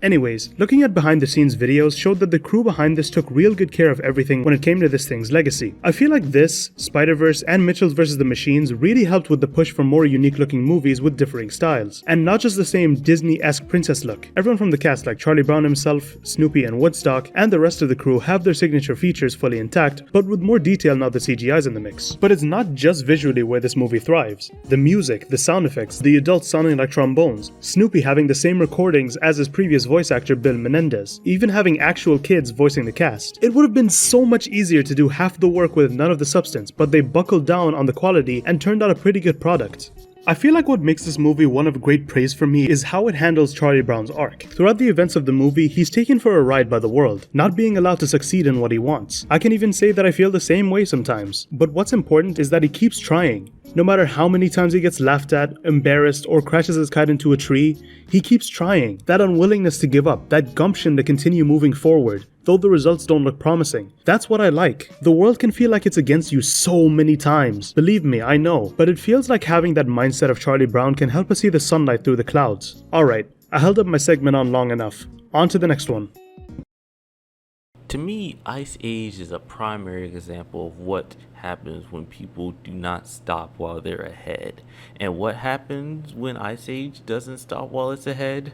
Anyways, looking at behind the scenes videos showed that the crew behind this took real good care of everything when it came to this thing's legacy. I feel like this, Spider-Verse, and Mitchell's vs. the Machines really helped with the push for more unique looking movies with differing styles. And not just the same Disney-esque princess look. Everyone from the cast like Charlie Brown himself, Snoopy and Woodstock, and the rest of the crew have their signature features fully intact, but with more detail now that CGI's in the mix. But it's not just visually where this movie thrives. The music, the sound effects, the adults sounding like trombones, Snoopy having the same recordings as his previous voice actor Bill Menendez, even having actual kids voicing the cast. It would have been so much easier to do half the work with none of the substance, but they buckled down on the quality and turned out a pretty good product. I feel like what makes this movie one of great praise for me is how it handles Charlie Brown's arc. Throughout the events of the movie, he's taken for a ride by the world, not being allowed to succeed in what he wants. I can even say that I feel the same way sometimes, but what's important is that he keeps trying. No matter how many times he gets laughed at, embarrassed, or crashes his kite into a tree, he keeps trying. That unwillingness to give up, that gumption to continue moving forward, though the results don't look promising. That's what I like. The world can feel like it's against you so many times. Believe me, I know. But it feels like having that mindset of Charlie Brown can help us see the sunlight through the clouds. Alright, I held up my segment on long enough. On to the next one. To me, Ice Age is a primary example of what happens when people do not stop while they're ahead. And what happens when Ice Age doesn't stop while it's ahead?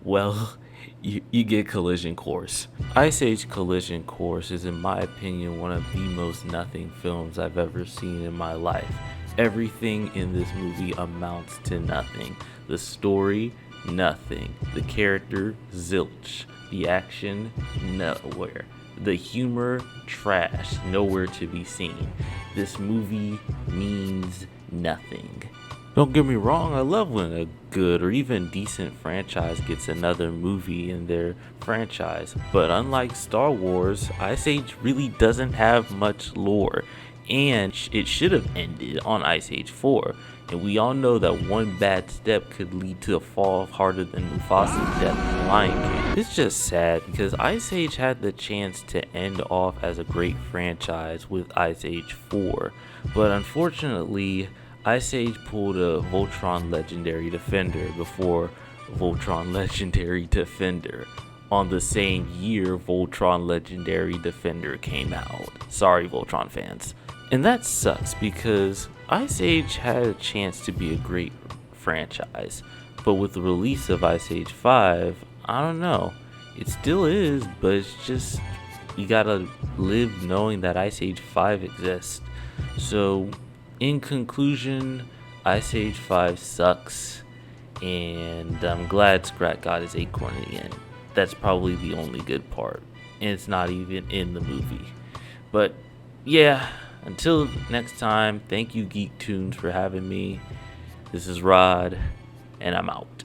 Well, you get Collision Course. Ice Age Collision Course is, in my opinion, one of the most nothing films I've ever seen in my life. Everything in this movie amounts to nothing. The story, nothing. The character, zilch. The action, nowhere. The humor, trash, nowhere to be seen. This movie means nothing. Don't get me wrong, I love when a good or even decent franchise gets another movie in their franchise, but unlike Star Wars, Ice Age really doesn't have much lore, and it should have ended on Ice Age 4. And we all know that one bad step could lead to a fall harder than Mufasa's death in The Lion King. It's just sad because Ice Age had the chance to end off as a great franchise with Ice Age 4, but unfortunately, Ice Age pulled a Voltron Legendary Defender before Voltron Legendary Defender on the same year Voltron Legendary Defender came out. Sorry, Voltron fans. And that sucks because Ice Age had a chance to be a great franchise, but with the release of Ice Age 5, I don't know. It still is, but it's just, you gotta live knowing that Ice Age 5 exists. So, in conclusion, Ice Age 5 sucks, and I'm glad Scrat got his acorn in the end. That's probably the only good part, and it's not even in the movie. But yeah, until next time, thank you GeekToons for having me. This is Rod, and I'm out.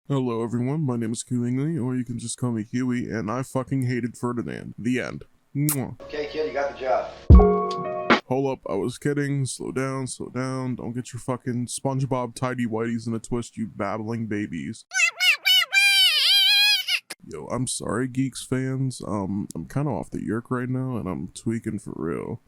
Hello everyone, my name is Kewingly, or you can just call me Huey, and I fucking hated Ferdinand. The end. Mwah. Okay, kid, you got the job. Hold up, I was kidding. Slow down, slow down. Don't get your fucking SpongeBob tidy whities in a twist, you babbling babies. Yo, I'm sorry, Geeks fans. I'm kind of off the yerk right now, and I'm tweaking for real.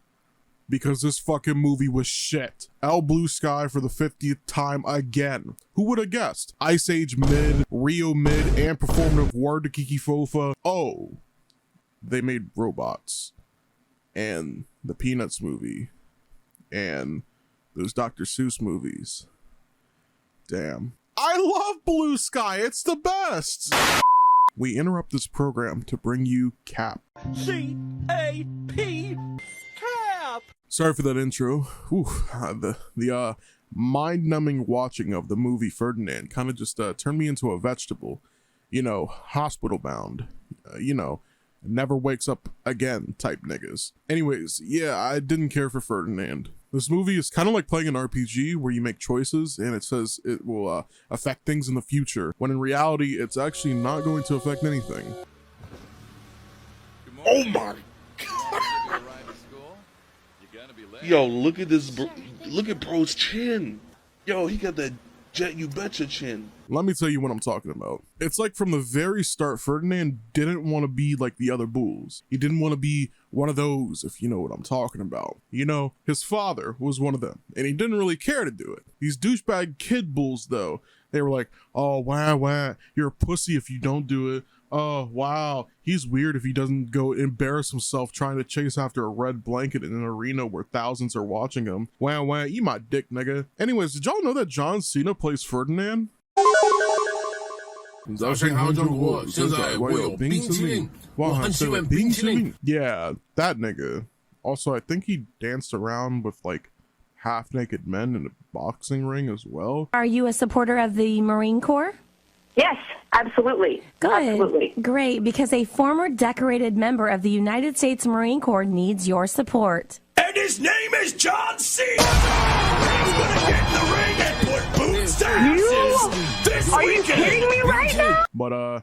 Because this fucking movie was shit. Bluesky for the 50th time again. Who would have guessed? Ice Age mid, Rio mid, and performative War to Kiki Fofa. Oh, they made robots. And the Peanuts movie. And those Dr. Seuss movies. Damn. I love Bluesky. It's the best. We interrupt this program to bring you Cap. C-A-P. Cap. Sorry for that intro. Whew, the mind-numbing watching of the movie Ferdinand kind of just turned me into a vegetable. You know, hospital bound. You know, never wakes up again type niggas. Anyways, yeah, I didn't care for Ferdinand. This movie is kind of like playing an RPG where you make choices and it says it will affect things in the future, when in reality, it's actually not going to affect anything. Oh my God. Yo, look at this, look at bro's chin. Yo, he got that Jet You Betcha chin. Let me tell you what I'm talking about. It's like from the very start, Ferdinand didn't want to be like the other bulls. He didn't want to be one of those, if you know what I'm talking about. You know, his father was one of them, and he didn't really care to do it. These douchebag kid bulls, though, they were like, oh, wow, you're a pussy if you don't do it. Oh, wow, he's weird if he doesn't go embarrass himself trying to chase after a red blanket in an arena where thousands are watching him. Wow, eat my dick, nigga. Anyways, did y'all know that John Cena plays Ferdinand? 早上好，中国，现在我有冰淇淋，我很喜欢冰淇淋。Yeah, that nigga. Also, I think he danced around with like half-naked men in a boxing ring as well. Are you a supporter of the Marine Corps? Yes, absolutely. Good. Absolutely. Great, because a former decorated member of the United States Marine Corps needs your support. And his name is John Cena! He's gonna get in the ring and put boots to asses this Are weekend! you kidding me right now? But,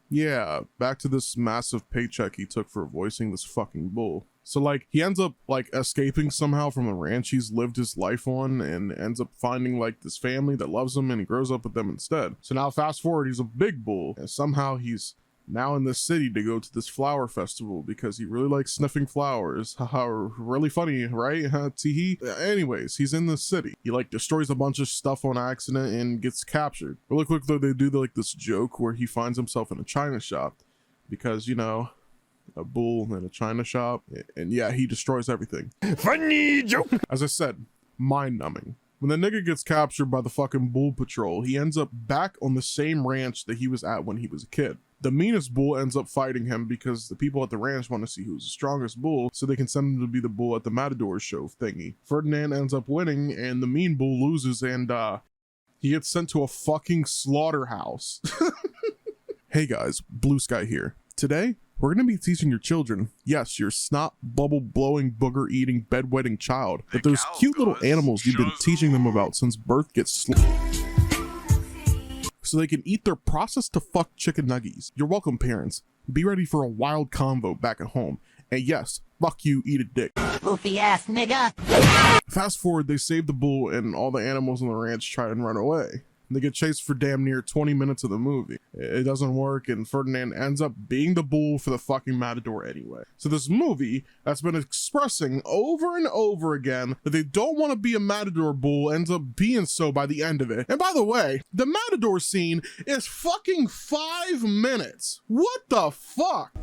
yeah, back to this massive paycheck he took for voicing this fucking bull. So, like, he ends up, like, escaping somehow from the ranch he's lived his life on and ends up finding, like, this family that loves him and he grows up with them instead. So now, fast forward, he's a big bull and somehow he's now in this city to go to this flower festival because he really likes sniffing flowers. Haha, really funny, right? Teehee. Anyways, he's in this city. He, like, destroys a bunch of stuff on accident and gets captured. Really quick, though, they do, like, this joke where he finds himself in a china shop because, you know, a bull in a china shop, and yeah, he destroys everything. Funny joke! As I said, mind-numbing. When the nigga gets captured by the fucking bull patrol, he ends up back on the same ranch that he was at when he was a kid. The meanest bull ends up fighting him because the people at the ranch want to see who's the strongest bull so they can send him to be the bull at the Matador show thingy. Ferdinand ends up winning and the mean bull loses and he gets sent to a fucking slaughterhouse. Hey guys, Bluesky here. Today, we're going to be teaching your children, yes, your snot bubble blowing booger eating bedwetting child, that those cute little animals you've been teaching them about since birth get so they can eat their processed to fuck chicken nuggies. You're welcome, parents. Be ready for a wild convo back at home. And yes, fuck you, eat a dick. Goofy ass nigga. Fast forward, they save the bull and all the animals on the ranch try and run away. They get chased for damn near 20 minutes of the movie. It doesn't work, and Ferdinand ends up being the bull for the fucking Matador anyway. So this movie that's been expressing over and over again that they don't want to be a Matador bull ends up being so by the end of it. And by the way, the Matador scene is fucking 5 minutes. What the fuck?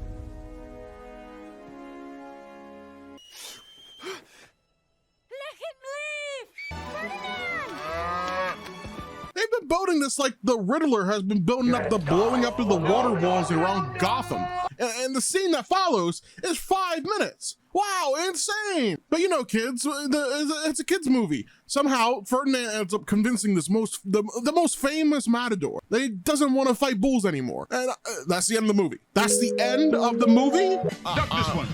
They've been building this like the Riddler has been building up the blowing up of the water walls around Gotham. And the scene that follows is 5 minutes. Wow, insane! But you know, kids, it's a kids movie. Somehow, Ferdinand ends up convincing the most famous matador that he doesn't want to fight bulls anymore. And that's the end of the movie. That's the end of the movie? Duck this one.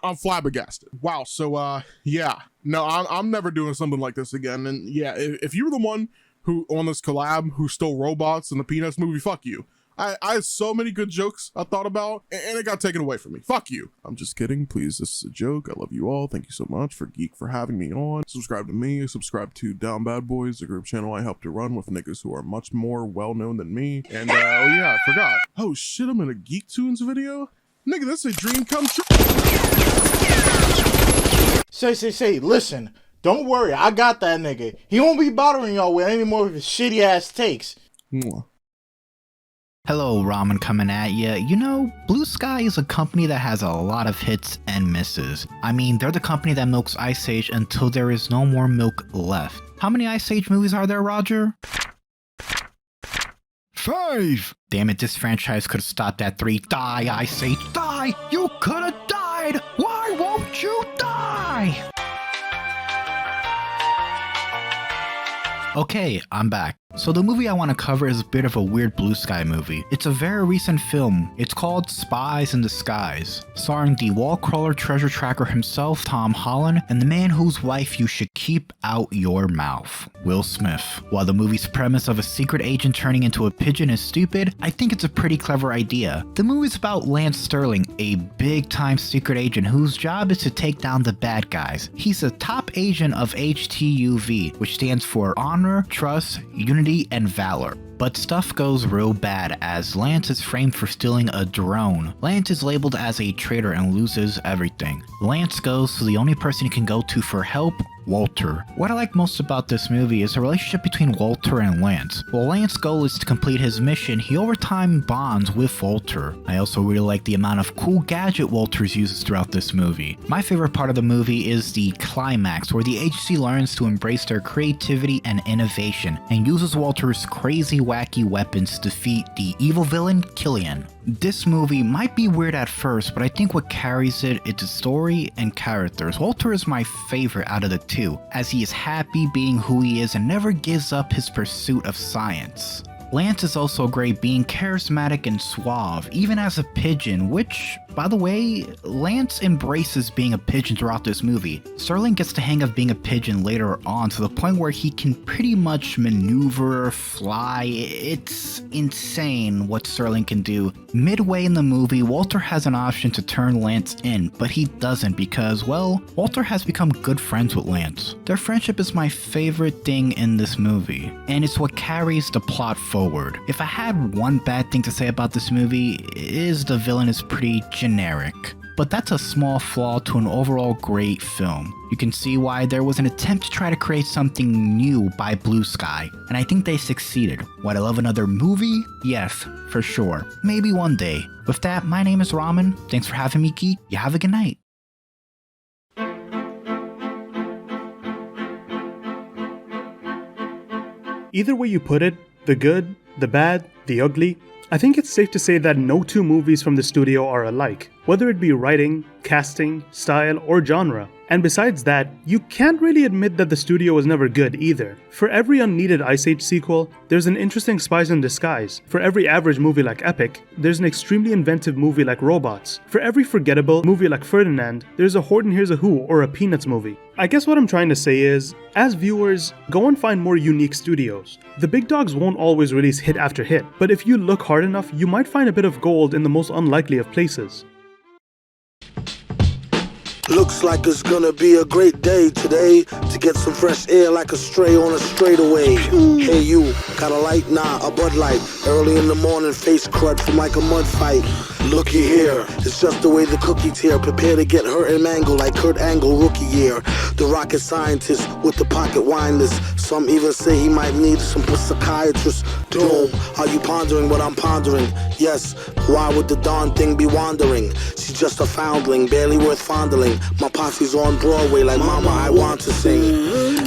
I'm flabbergasted. Wow, so, yeah. No, I'm never doing something like this again. And yeah, if you were the one who, on this collab, who stole robots in the Peanuts movie, fuck you. I had so many good jokes I thought about, and it got taken away from me. Fuck you. I'm just kidding. Please, this is a joke. I love you all. Thank you so much for Geek for having me on. Subscribe to me. Subscribe to Down Bad Boys, the group channel I help to run with niggas who are much more well-known than me. And, oh yeah, I forgot. Oh shit, I'm in a GeekToons video? Nigga, that's a dream come true. Say, listen. Don't worry, I got that nigga. He won't be bothering y'all with any more of his shitty ass takes. Mwah. Hello, Ramen coming at ya. You know, Bluesky is a company that has a lot of hits and misses. I mean, they're the company that milks Ice Age until there is no more milk left. How many Ice Age movies are there, Roger? 5! Damn it, this franchise could have stopped at 3. Die, Ice Age, die! You could have died! Why won't you die? Okay, I'm back. So the movie I want to cover is a bit of a weird Bluesky movie. It's a very recent film. It's called Spies In Disguise, starring the wall crawler treasure tracker himself, Tom Holland, and the man whose wife you should keep out your mouth, Will Smith. While the movie's premise of a secret agent turning into a pigeon is stupid, I think it's a pretty clever idea. The movie's about Lance Sterling, a big-time secret agent whose job is to take down the bad guys. He's a top agent of HTUV, which stands for Honor, Trust, Unity, and Valor. But stuff goes real bad as Lance is framed for stealing a drone. Lance is labeled as a traitor and loses everything. Lance goes to the only person he can go to for help, Walter. What I like most about this movie is the relationship between Walter and Lance. While Lance's goal is to complete his mission, he over time bonds with Walter. I also really like the amount of cool gadget Walter uses throughout this movie. My favorite part of the movie is the climax, where the agency learns to embrace their creativity and innovation, and uses Walter's crazy wacky weapons to defeat the evil villain, Killian. This movie might be weird at first, but I think what carries it is the story and characters. Walter is my favorite out of the two, as he is happy being who he is and never gives up his pursuit of science. Lance is also great, being charismatic and suave, even as a pigeon, which, by the way, Lance embraces being a pigeon throughout this movie. Sterling gets the hang of being a pigeon later on to the point where he can pretty much maneuver, fly. It's insane what Sterling can do. Midway in the movie, Walter has an option to turn Lance in, but he doesn't because, well, Walter has become good friends with Lance. Their friendship is my favorite thing in this movie, and it's what carries the plot forward. If I had one bad thing to say about this movie, it is the villain is pretty generic. But that's a small flaw to an overall great film. You can see why there was an attempt to try to create something new by Bluesky, and I think they succeeded. Would I love another movie? Yes, for sure. Maybe one day. With that, my name is Ramen. Thanks for having me, Geek. You have a good night. Either way you put it, the good, the bad, the ugly, I think it's safe to say that no two movies from the studio are alike, whether it be writing, casting, style, or genre. And besides that, you can't really admit that the studio was never good either. For every unneeded Ice Age sequel, there's an interesting Spies in Disguise. For every average movie like Epic, there's an extremely inventive movie like Robots. For every forgettable movie like Ferdinand, there's a Horton Hears A Who or a Peanuts movie. I guess what I'm trying to say is, as viewers, go and find more unique studios. The big dogs won't always release hit after hit, but if you look hard enough, you might find a bit of gold in the most unlikely of places. Looks like it's gonna be a great day today to get some fresh air like a stray on a straightaway. Hey you, got a light? Nah, a Bud Light. Early in the morning, face crud from like a mud fight. Looky here, it's just the way the cookie tear. Prepare to get hurt and mangled like Kurt Angle rookie year. The rocket scientist with the pocket wine list. Some even say he might need some psychiatrist. Doom, are you pondering what I'm pondering? Yes, why would the darn thing be wandering? She's just a foundling, barely worth fondling. My posse's on Broadway like Mama, I want to sing.